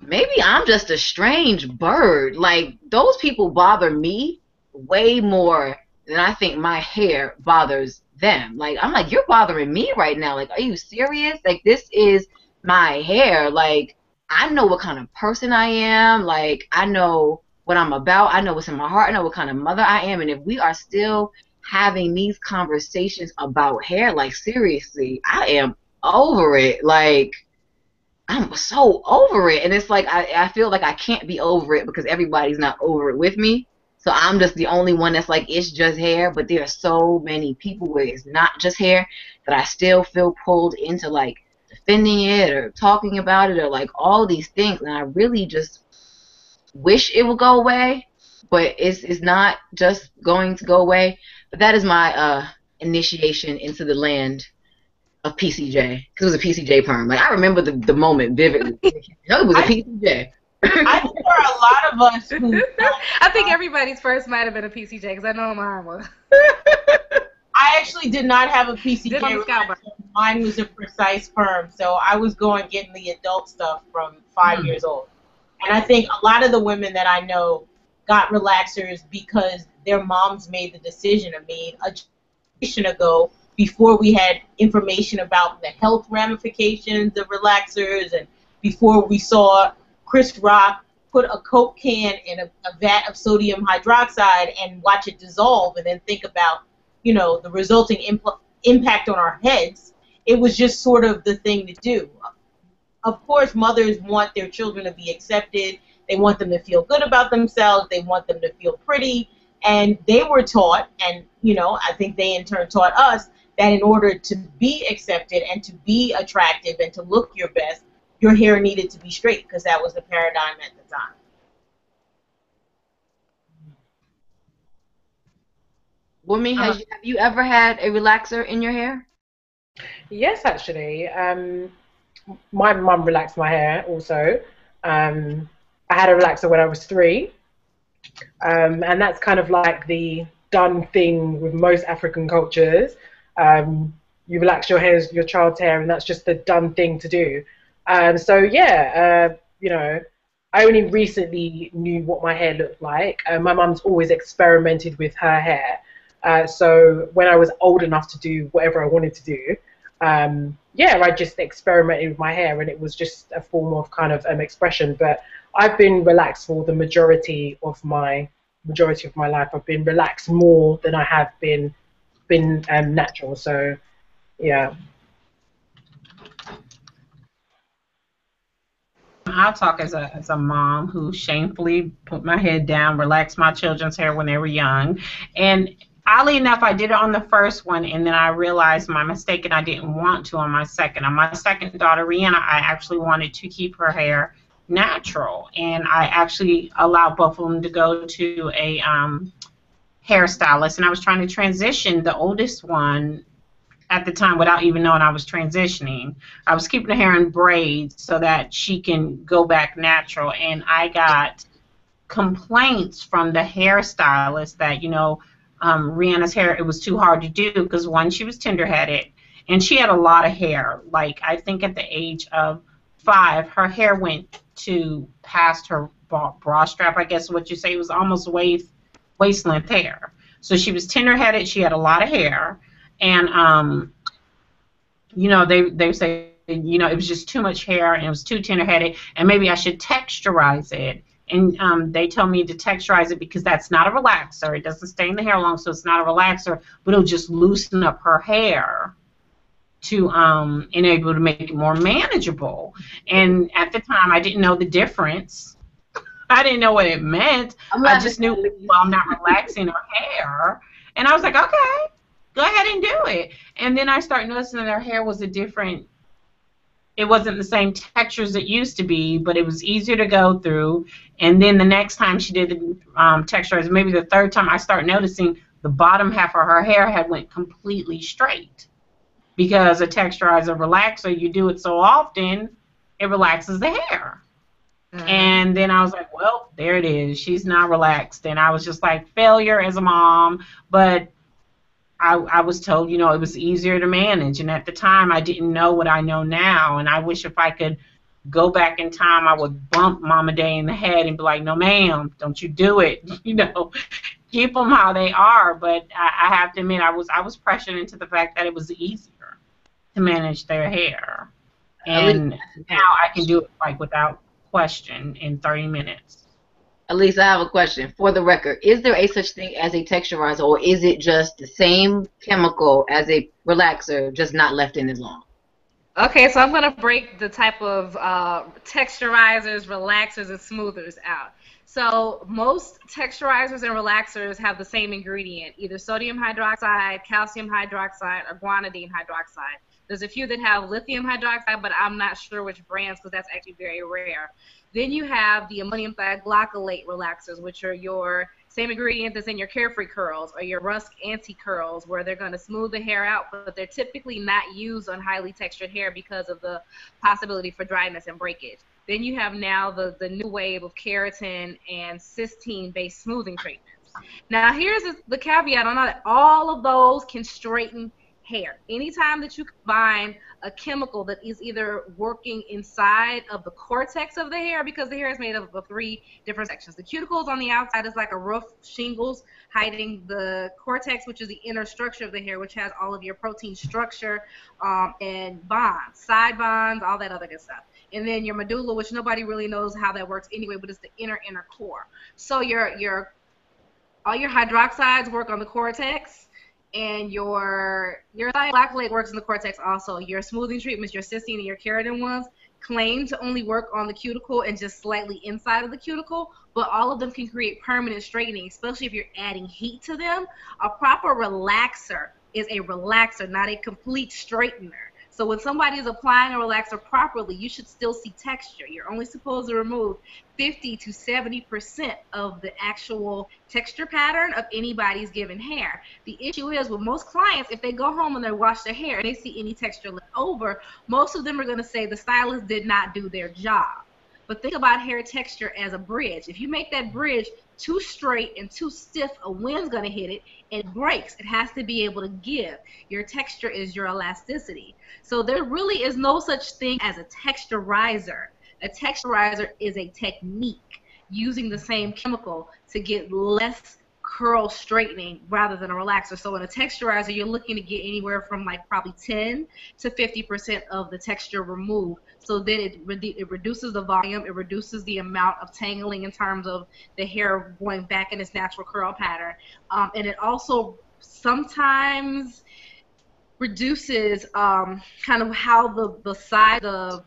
Maybe I'm just a strange bird. Like, those people bother me way more than I think my hair bothers them. Like, I'm like, you're bothering me right now. Like, are you serious? Like, this is my hair. Like, I know what kind of person I am. Like, I know what I'm about. I know what's in my heart. I know what kind of mother I am. And if we are still having these conversations about hair, like seriously, I am over it. Like I'm so over it, and it's like I feel like I can't be over it because everybody's not over it with me. So I'm just the only one that's like it's just hair. But there are so many people where it's not just hair that I still feel pulled into like defending it or talking about it or like all these things, and I really just wish it would go away. But it's not just going to go away. But that is my initiation into the land of PCJ. Because it was a PCJ perm. Like, I remember the moment vividly. It was a PCJ. I think there are a lot of us who... I think everybody's first might have been a PCJ, because I know mine was. I actually did not have a PCJ. Mine was a precise perm. So I was getting the adult stuff from 5 years old. And I think a lot of the women that I know got relaxers because their moms made the decision a generation ago before we had information about the health ramifications of relaxers and before we saw Chris Rock put a Coke can in a vat of sodium hydroxide and watch it dissolve and then think about, the resulting impact on our heads. It was just sort of the thing to do. Of course, mothers want their children to be accepted. They want them to feel good about themselves. They want them to feel pretty. And they were taught, and, I think they in turn taught us, that in order to be accepted and to be attractive and to look your best, your hair needed to be straight because that was the paradigm at the time. Women, Uh, have you ever had a relaxer in your hair? Yes, actually. My mum relaxed my hair also. Um, I had a relaxer when I was 3, and that's kind of like the done thing with most African cultures. You relax your child's hair, and that's just the done thing to do. So yeah, I only recently knew what my hair looked like. My mum's always experimented with her hair. So when I was old enough to do whatever I wanted to do, yeah, I just experimented with my hair, and it was just a form of kind of expression. But I've been relaxed for the majority of my life. I've been relaxed more than I have been natural. So yeah. I'll talk as a mom who shamefully put my head down, relaxed my children's hair when they were young. And oddly enough, I did it on the first one, and then I realized my mistake, and I didn't want to on my second. On my second daughter, Rihanna, I actually wanted to keep her hair natural, and I actually allowed both of them to go to a hairstylist, and I was trying to transition the oldest one at the time without even knowing I was transitioning. I was keeping her hair in braids so that she can go back natural, and I got complaints from the hairstylist that Rihanna's hair, it was too hard to do because one, she was tender-headed, and she had a lot of hair. Like I think at the age of 5, her hair went to past her bra strap. I guess what you say, it was almost waist length hair. So she was tender-headed. She had a lot of hair, and they say it was just too much hair and it was too tender-headed, and maybe I should texturize it. And they told me to texturize it because that's not a relaxer. It doesn't stay in the hair long, so it's not a relaxer, but it'll just loosen up her hair to enable to make it more manageable. And at the time, I didn't know the difference. I didn't know what it meant. I'm I laughing. just knew, well, I'm not relaxing her hair. And I was like, okay, go ahead and do it. And then I started noticing that her hair was it wasn't the same texture as it used to be, but it was easier to go through. And then the next time she did the texturizer, maybe the third time, I started noticing the bottom half of her hair had went completely straight. Because a texturizer relaxer, you do it so often, it relaxes the hair. Mhm. And then I was like, well, there it is. She's not relaxed. And I was just like, failure as a mom. But I was told, it was easier to manage. And at the time, I didn't know what I know now. And I wish if I could go back in time, I would bump Mama Day in the head and be like, no, ma'am, don't you do it. Keep them how they are. But I have to admit, I was pressured into the fact that it was easier to manage their hair. At least, And now I can do it like without question in 30 minutes. at least I have a question. For the record, is there a such thing as a texturizer, or is it just the same chemical as a relaxer, just not left in as long? Okay, so I'm going to break the type of texturizers, relaxers, and smoothers out. So most texturizers and relaxers have the same ingredient, either sodium hydroxide, calcium hydroxide, or guanidine hydroxide. There's a few that have lithium hydroxide, but I'm not sure which brands because that's actually very rare. Then you have the ammonium thioglycolate relaxers, which are your same ingredient that's in your Carefree curls or your Rusk anti-curls, where they're going to smooth the hair out, but they're typically not used on highly textured hair because of the possibility for dryness and breakage. Then you have now the new wave of keratin and cysteine-based smoothing treatments. Now here's the caveat on that. All of those can straighten hair. Anytime that you combine a chemical that is either working inside of the cortex of the hair, because the hair is made up of 3 different sections. The cuticles on the outside is like a roof shingles hiding the cortex, which is the inner structure of the hair, which has all of your protein structure and bonds, side bonds, all that other good stuff. And then your medulla, which nobody really knows how that works anyway, but it's the inner core. So all your hydroxides work on the cortex, and your thioglycolate works in the cortex also. Your smoothing treatments, your cysteine and your keratin ones, claim to only work on the cuticle and just slightly inside of the cuticle, but all of them can create permanent straightening, especially if you're adding heat to them. A proper relaxer is a relaxer, not a complete straightener. So when somebody is applying a relaxer properly, you should still see texture. You're only supposed to remove 50 to 70% of the actual texture pattern of anybody's given hair. The issue is with most clients, if they go home and they wash their hair and they see any texture left over, most of them are going to say the stylist did not do their job. But think about hair texture as a bridge. If you make that bridge too straight and too stiff, a wind's going to hit it, and it breaks. It has to be able to give. Your texture is your elasticity. So there really is no such thing as a texturizer. A texturizer is a technique using the same chemical to get less curl straightening rather than a relaxer. So in a texturizer, you're looking to get anywhere from like probably 10 to 50% of the texture removed. So then it reduces the volume, it reduces the amount of tangling in terms of the hair going back in its natural curl pattern. And it also sometimes reduces kind of how the side of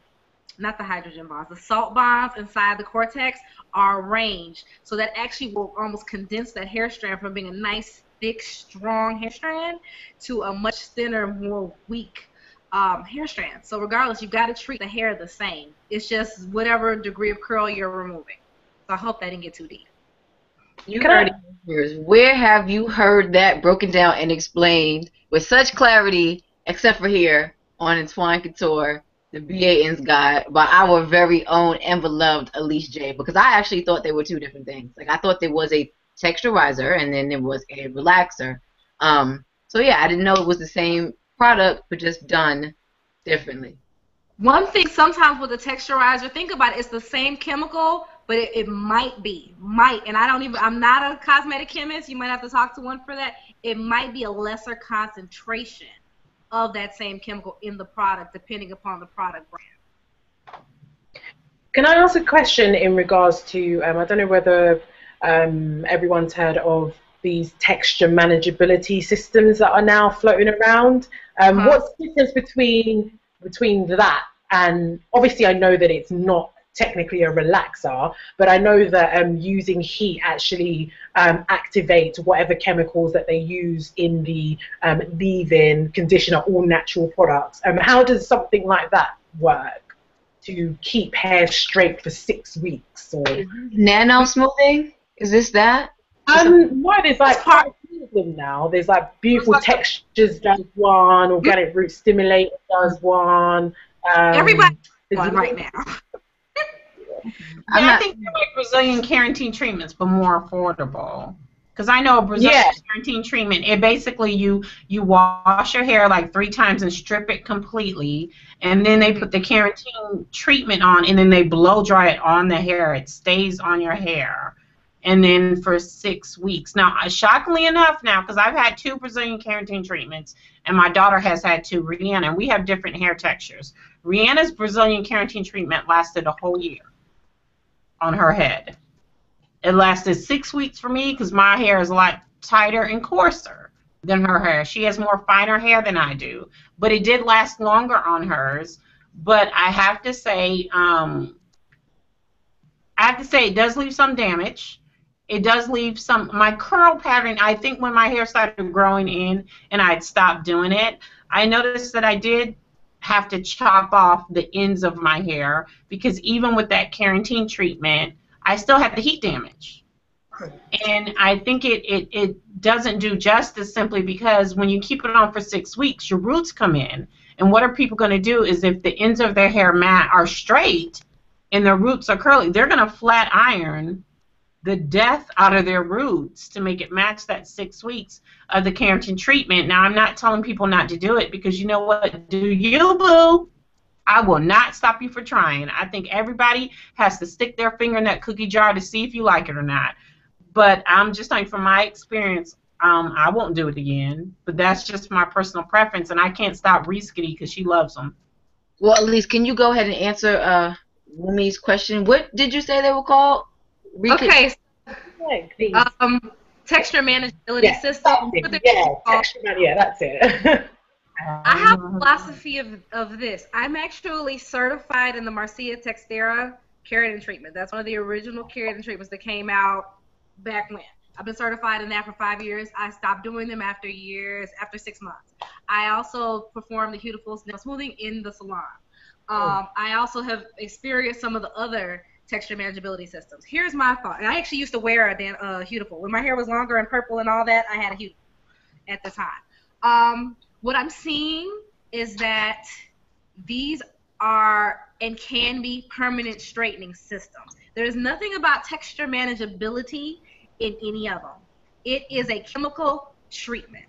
not the hydrogen bonds, the salt bonds inside the cortex are arranged. So that actually will almost condense that hair strand from being a nice, thick, strong hair strand to a much thinner, more weak hair strand. So regardless, you've got to treat the hair the same. It's just whatever degree of curl you're removing. So I hope that didn't get too deep. You heard it here. Where have you heard that broken down and explained with such clarity, except for here on Entwine Couture, the BAN's Guide, by our very own and beloved Elise J? Because I actually thought they were two different things. Like, I thought there was a texturizer and then there was a relaxer. So yeah, I didn't know it was the same product, but just done differently. One thing sometimes with a texturizer, think about it, it's the same chemical, but it might, and I'm not a cosmetic chemist, you might have to talk to one for that, it might be a lesser concentration of that same chemical in the product, depending upon the product brand. Can I ask a question in regards to, I don't know whether everyone's heard of these texture manageability systems that are now floating around. What's the difference between that and, obviously I know that it's not technically a relaxer, but I know that using heat actually activates whatever chemicals that they use in the leave-in conditioner, all natural products. How does something like that work to keep hair straight for 6 weeks? Or nano smoothing? Is this that? No, there's like quite a few of them now. There's like Beautiful Textures does one, Organic Root Stimulator does one. Everybody's one right now. I think they're like Brazilian keratin treatments, but more affordable. Because I know a Brazilian keratin treatment, it basically you wash your hair like 3 times and strip it completely, and then they put the keratin treatment on, and then they blow dry it on the hair. It stays on your hair, and then for 6 weeks. Now, shockingly enough, now because I've had 2 Brazilian keratin treatments, and my daughter has had 2, Rihanna, and we have different hair textures. Rihanna's Brazilian keratin treatment lasted a whole year on her head. It lasted 6 weeks for me because my hair is a lot tighter and coarser than her hair. She has more finer hair than I do, but it did last longer on hers. But I have to say, it does leave some damage. It does leave some. My curl pattern, I think when my hair started growing in and I'd stopped doing it, I noticed that I did have to chop off the ends of my hair because even with that keratin treatment, I still had the heat damage. And I think it doesn't do justice simply because when you keep it on for 6 weeks, your roots come in. And what are people going to do is if the ends of their hair are straight and their roots are curly, they're going to flat iron the death out of their roots to make it match that 6 weeks of the keratin treatment. Now, I'm not telling people not to do it because you know what? Do you, boo? I will not stop you for trying. I think everybody has to stick their finger in that cookie jar to see if you like it or not. But I'm just saying from my experience, I won't do it again. But that's just my personal preference, and I can't stop Risky because she loves them. Well, Elise, can you go ahead and answer Wumi's question? What did you say they were called? Okay. Texture manageability system. That's it. I have a philosophy of this. I'm actually certified in the Marcia Textera keratin treatment. That's one of the original keratin treatments that came out back when. I've been certified in that for 5 years. I stopped doing them after 6 months. I also perform the Beautiful nail smoothing in the salon. I also have experienced some of the other texture manageability systems. Here's my thought. And I actually used to wear a Beautiful. When my hair was longer and purple and all that, I had a Beautiful at the time. What I'm seeing is that these are and can be permanent straightening systems. There's nothing about texture manageability in any of them. It is a chemical treatment.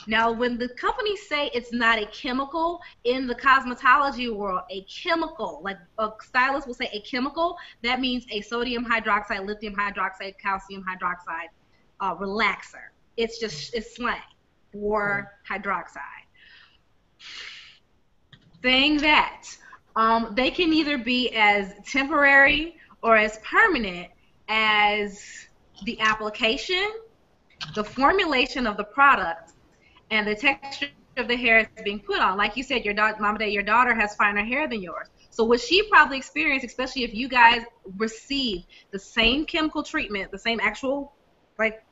Now, when the companies say it's not a chemical, in the cosmetology world, a chemical, like a stylist will say a chemical, that means a sodium hydroxide, lithium hydroxide, calcium hydroxide relaxer. It's slang for hydroxide. Saying that, they can either be as temporary or as permanent as the application, the formulation of the product, and the texture of the hair is being put on. Like you said, Mama Day, your daughter has finer hair than yours. So what she probably experienced, especially if you guys receive the same chemical treatment, the same actual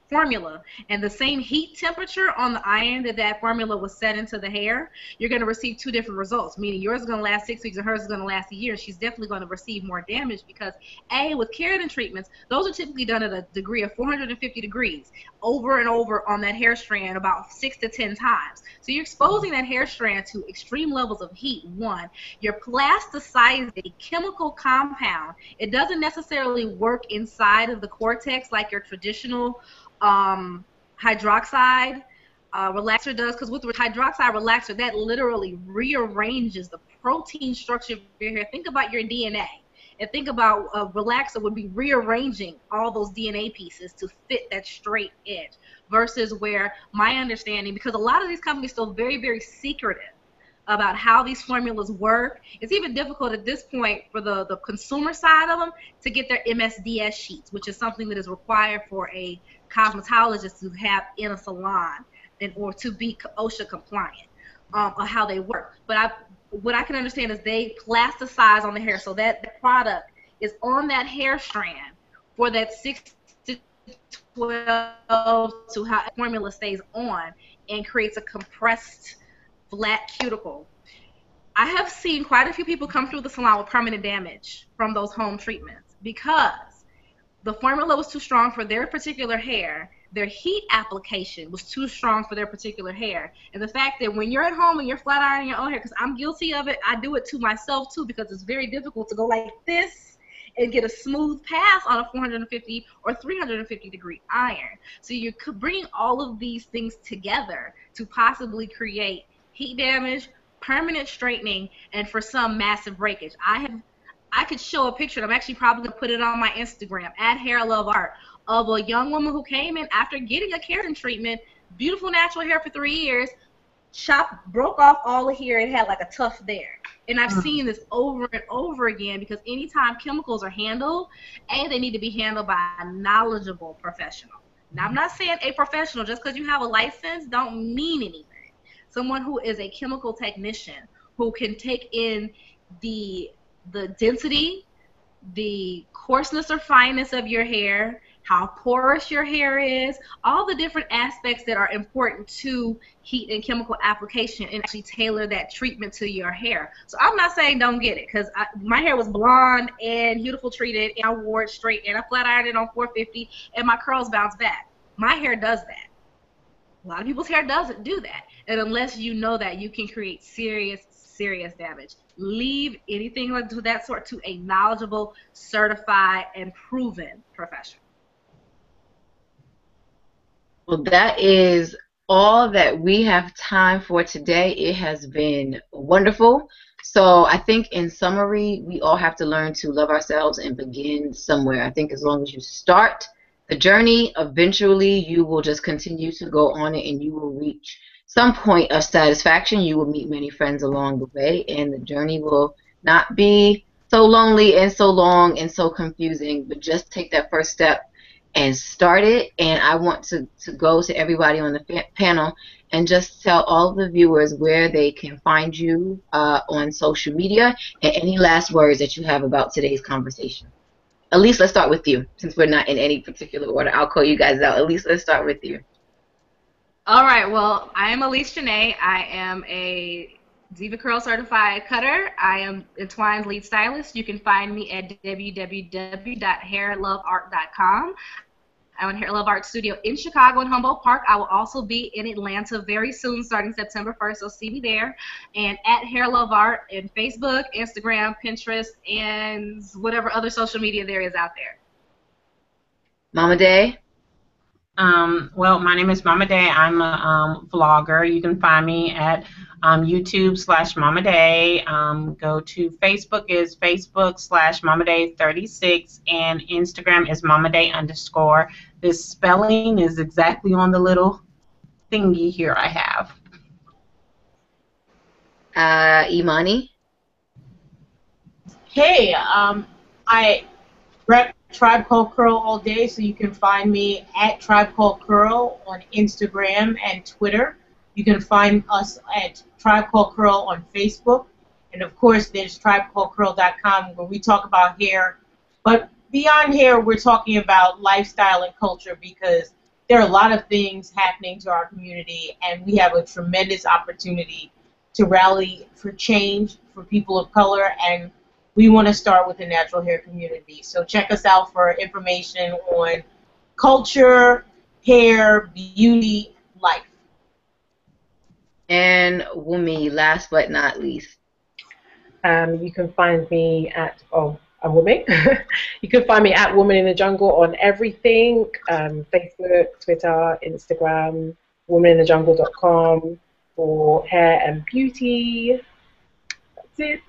formula, and the same heat temperature on the iron that formula was set into the hair, you're going to receive two different results, meaning yours is going to last 6 weeks and hers is going to last a year. She's definitely going to receive more damage because, with keratin treatments, those are typically done at a degree of 450 degrees over and over on that hair strand about 6 to 10 times. So you're exposing that hair strand to extreme levels of heat, one. You're plasticizing a chemical compound. It doesn't necessarily work inside of the cortex like your traditional hydroxide relaxer does, because with the hydroxide relaxer, that literally rearranges the protein structure of your hair. Think about your DNA, and think about a relaxer would be rearranging all those DNA pieces to fit that straight edge, versus where my understanding, because a lot of these companies are still very, very secretive about how these formulas work. It's even difficult at this point for the consumer side of them to get their MSDS sheets, which is something that is required for a cosmetologist to have in a salon or to be OSHA compliant on how they work. But what I can understand is they plasticize on the hair, so that the product is on that hair strand for that 6 to 12 to how formula stays on and creates a compressed flat cuticle. I have seen quite a few people come through the salon with permanent damage from those home treatments because the formula was too strong for their particular hair, their heat application was too strong for their particular hair, and the fact that when you're at home and you're flat ironing your own hair, because I'm guilty of it, I do it to myself too, because it's very difficult to go like this and get a smooth pass on a 450 or 350 degree iron. So you're bringing all of these things together to possibly create heat damage, permanent straightening, and for some massive breakage. I could show a picture, and I'm actually probably going to put it on my Instagram, @HairLoveArt, of a young woman who came in after getting a keratin treatment, beautiful natural hair for 3 years, broke off all the hair and had like a tuft there. And I've seen this over and over again, because anytime chemicals are handled, they need to be handled by a knowledgeable professional. Now, I'm not saying a professional, just because you have a license don't mean anything. Someone who is a chemical technician, who can take in the density, the coarseness or fineness of your hair, how porous your hair is, all the different aspects that are important to heat and chemical application, and actually tailor that treatment to your hair. So I'm not saying don't get it, because my hair was blonde and beautiful treated, and I wore it straight, and I flat ironed it on 450, and my curls bounced back. My hair does that. A lot of people's hair doesn't do that. And unless you know that, you can create serious, serious damage. Leave anything like that sort to a knowledgeable, certified, and proven professional. Well, that is all that we have time for today. It has been wonderful. So I think in summary, we all have to learn to love ourselves and begin somewhere. I think as long as you start the journey, eventually you will just continue to go on it, and you will reach some point of satisfaction. You will meet many friends along the way, and the journey will not be so lonely and so long and so confusing, but just take that first step and start it. And I want to go to everybody on the panel and just tell all the viewers where they can find you on social media, and any last words that you have about today's conversation. Elise, let's start with you. Since we're not in any particular order, I'll call you guys out. Elise, let's start with you. All right. Well, I am Elise Janae. I am a Diva Curl certified cutter. I am Entwine's lead stylist. You can find me at www.hairloveart.com. I'm at Hair Love Art Studio in Chicago in Humboldt Park. I will also be in Atlanta very soon, starting September 1st, so see me there. And at Hair Love Art in Facebook, Instagram, Pinterest, and whatever other social media there is out there. Mama Day? Well, my name is Mama Day. I'm a vlogger. You can find me at YouTube/Mama Day. Go to Facebook is Facebook/Mama Day 36, and Instagram is Mama Day _. This spelling is exactly on the little thingy here I have. Imani? Hey, I rep Tribe Called Curl all day, so you can find me at Tribe Called Curl on Instagram and Twitter. You can find us at Tribe Called Curl on Facebook. And of course, there's tribecalledcurl.com where we talk about hair. But beyond hair, we're talking about lifestyle and culture because there are a lot of things happening to our community, and we have a tremendous opportunity to rally for change for people of color, and we want to start with the natural hair community. So check us out for information on culture, hair, beauty, life. And Wumi, last but not least. You can find me at, a woman. You can find me at Woman in the Jungle on everything, Facebook, Twitter, Instagram, womaninthejungle.com for hair and beauty. That's it.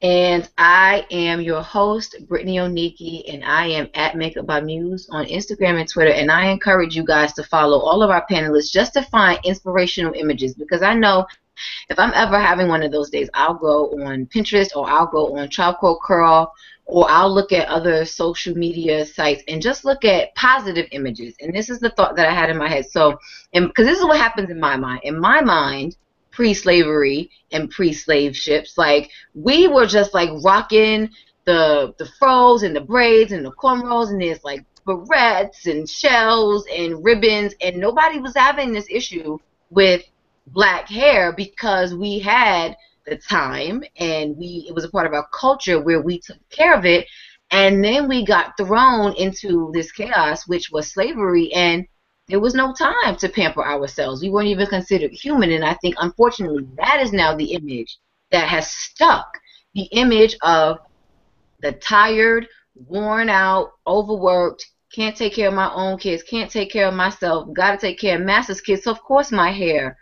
And I am your host, Brittany Oniki, and I am at Makeup by Muse on Instagram and Twitter. And I encourage you guys to follow all of our panelists just to find inspirational images, because I know if I'm ever having one of those days, I'll go on Pinterest or I'll go on Tribe Called Curl, or I'll look at other social media sites and just look at positive images. And this is the thought that I had in my head. So, because this is what happens in my mind. In my mind, pre-slavery and pre-slave ships, like, we were just like rocking the fros and the braids and the cornrows, and there's like barrettes and shells and ribbons, and nobody was having this issue with black hair because we had the time, and it was a part of our culture where we took care of it. And then we got thrown into this chaos, which was slavery, and there was no time to pamper ourselves. We weren't even considered human, and I think, unfortunately, that is now the image that has stuck. The image of the tired, worn out, overworked, can't take care of my own kids, can't take care of myself, got to take care of master's kids, so of course my hair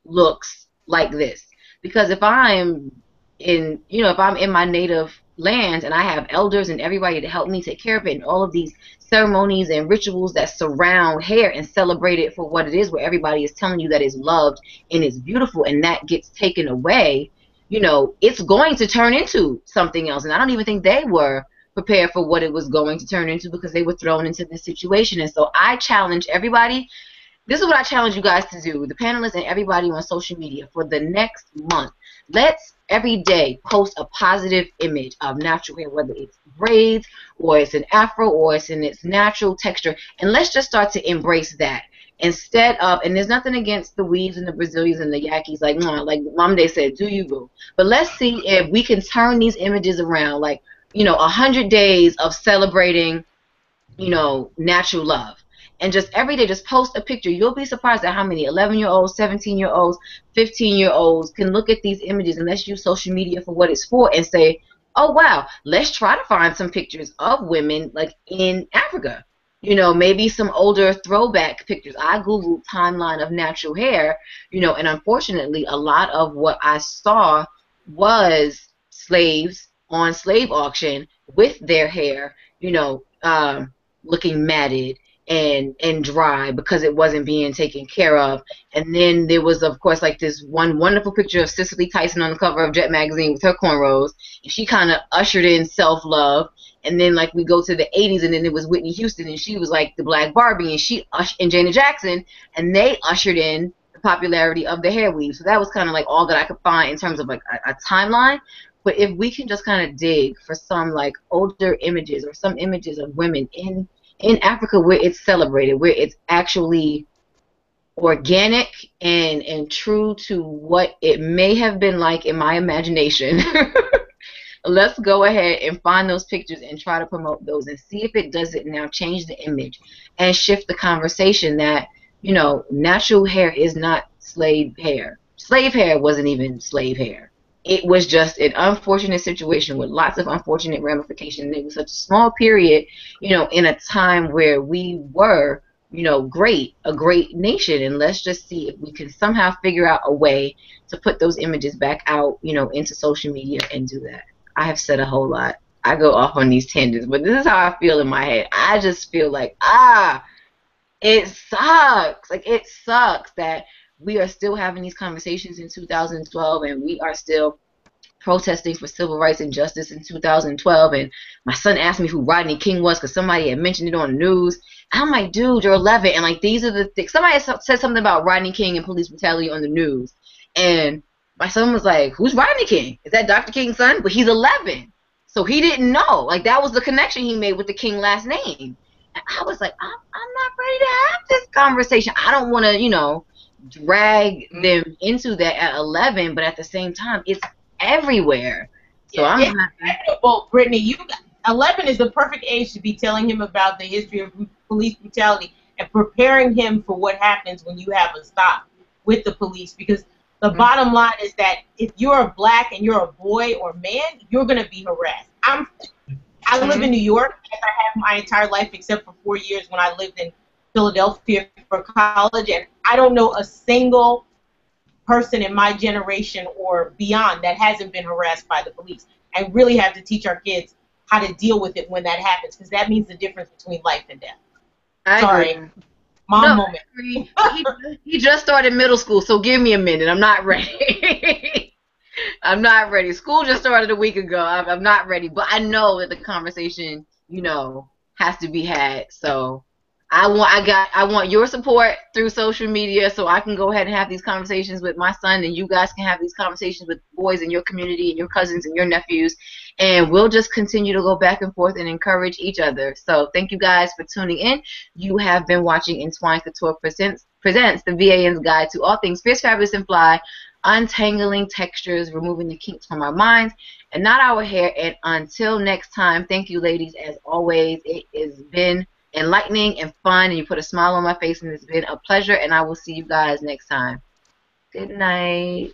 looks like this. Because if I'm in my native land and I have elders and everybody to help me take care of it, and all of these ceremonies and rituals that surround hair and celebrate it for what it is, where everybody is telling you that it's loved and it's beautiful, and that gets taken away, it's going to turn into something else. And I don't even think they were prepared for what it was going to turn into, because they were thrown into this situation. And so I challenge everybody. This is what I challenge you guys to do, the panelists and everybody on social media, for the next month. Let's every day post a positive image of natural hair, whether it's braids or it's an afro or it's in its natural texture, and let's just start to embrace that. Instead of, and there's nothing against the weaves and the Brazilians and the Yankees, like Mom Day said, do you, boo? But let's see if we can turn these images around, like, 100 days of celebrating, natural love. And just every day, just post a picture. You'll be surprised at how many 11-year-olds, 17-year-olds, 15-year-olds can look at these images, and let's use social media for what it's for and say, oh, wow, let's try to find some pictures of women, like, in Africa. Maybe some older throwback pictures. I Googled timeline of natural hair, and unfortunately, a lot of what I saw was slaves on slave auction with their hair, looking matted and dry because it wasn't being taken care of. And then there was, of course, like this one wonderful picture of Cicely Tyson on the cover of Jet magazine with her cornrows, and she kind of ushered in self-love. And then, like, we go to the 80s, and then it was Whitney Houston, and she was like the Black Barbie, and Janet Jackson, and they ushered in the popularity of the hair weave. So that was kind of like all that I could find in terms of like a timeline. But if we can just kind of dig for some like older images or some images of women in Africa where it's celebrated, where it's actually organic and true to what it may have been like in my imagination. Let's go ahead and find those pictures and try to promote those and see if it does it now, change the image and shift the conversation that, you know, natural hair is not slave hair. Slave hair wasn't even slave hair. It was just an unfortunate situation with lots of unfortunate ramifications. It was such a small period, you know, in a time where we were, you know, a great nation. And let's just see if we can somehow figure out a way to put those images back out, you know, into social media and do that. I have said a whole lot. I go off on these tangents, but this is how I feel in my head. I just feel like, it sucks. Like, it sucks that we are still having these conversations in 2012 and we are still protesting for civil rights and justice in 2012. And my son asked me who Rodney King was because somebody had mentioned it on the news. I'm like, dude, you're 11. And, like, these are the things. Somebody said something about Rodney King and police brutality on the news. And my son was like, who's Rodney King? Is that Dr. King's son? But he's 11. So he didn't know. Like, that was the connection he made with the King last name. And I was like, I'm not ready to have this conversation. I don't want to, you know, drag them into that at 11, but at the same time, it's everywhere. So yeah, well, Brittany, 11 is the perfect age to be telling him about the history of police brutality and preparing him for what happens when you have a stop with the police. Because the bottom line is that if you're black and you're a boy or man, you're going to be harassed. I live in New York, as I have my entire life except for 4 years when I lived in Philadelphia for college, and I don't know a single person in my generation or beyond that hasn't been harassed by the police. And really have to teach our kids how to deal with it when that happens, because that means the difference between life and death. Sorry. Mom moment. He just started middle school, so give me a minute. I'm not ready. I'm not ready. School just started a week ago. I'm not ready, but I know that the conversation, you know, has to be had. So I want your support through social media so I can go ahead and have these conversations with my son, and you guys can have these conversations with boys in your community and your cousins and your nephews, and we'll just continue to go back and forth and encourage each other. So thank you guys for tuning in. You have been watching Entwine Couture presents the VAN's Guide to All Things Fierce, Fabulous, and Fly, untangling textures, removing the kinks from our minds and not our hair. And until next time, thank you, ladies, as always. It has been enlightening and fun, and you put a smile on my face, and it's been a pleasure, and I will see you guys next time. Good night.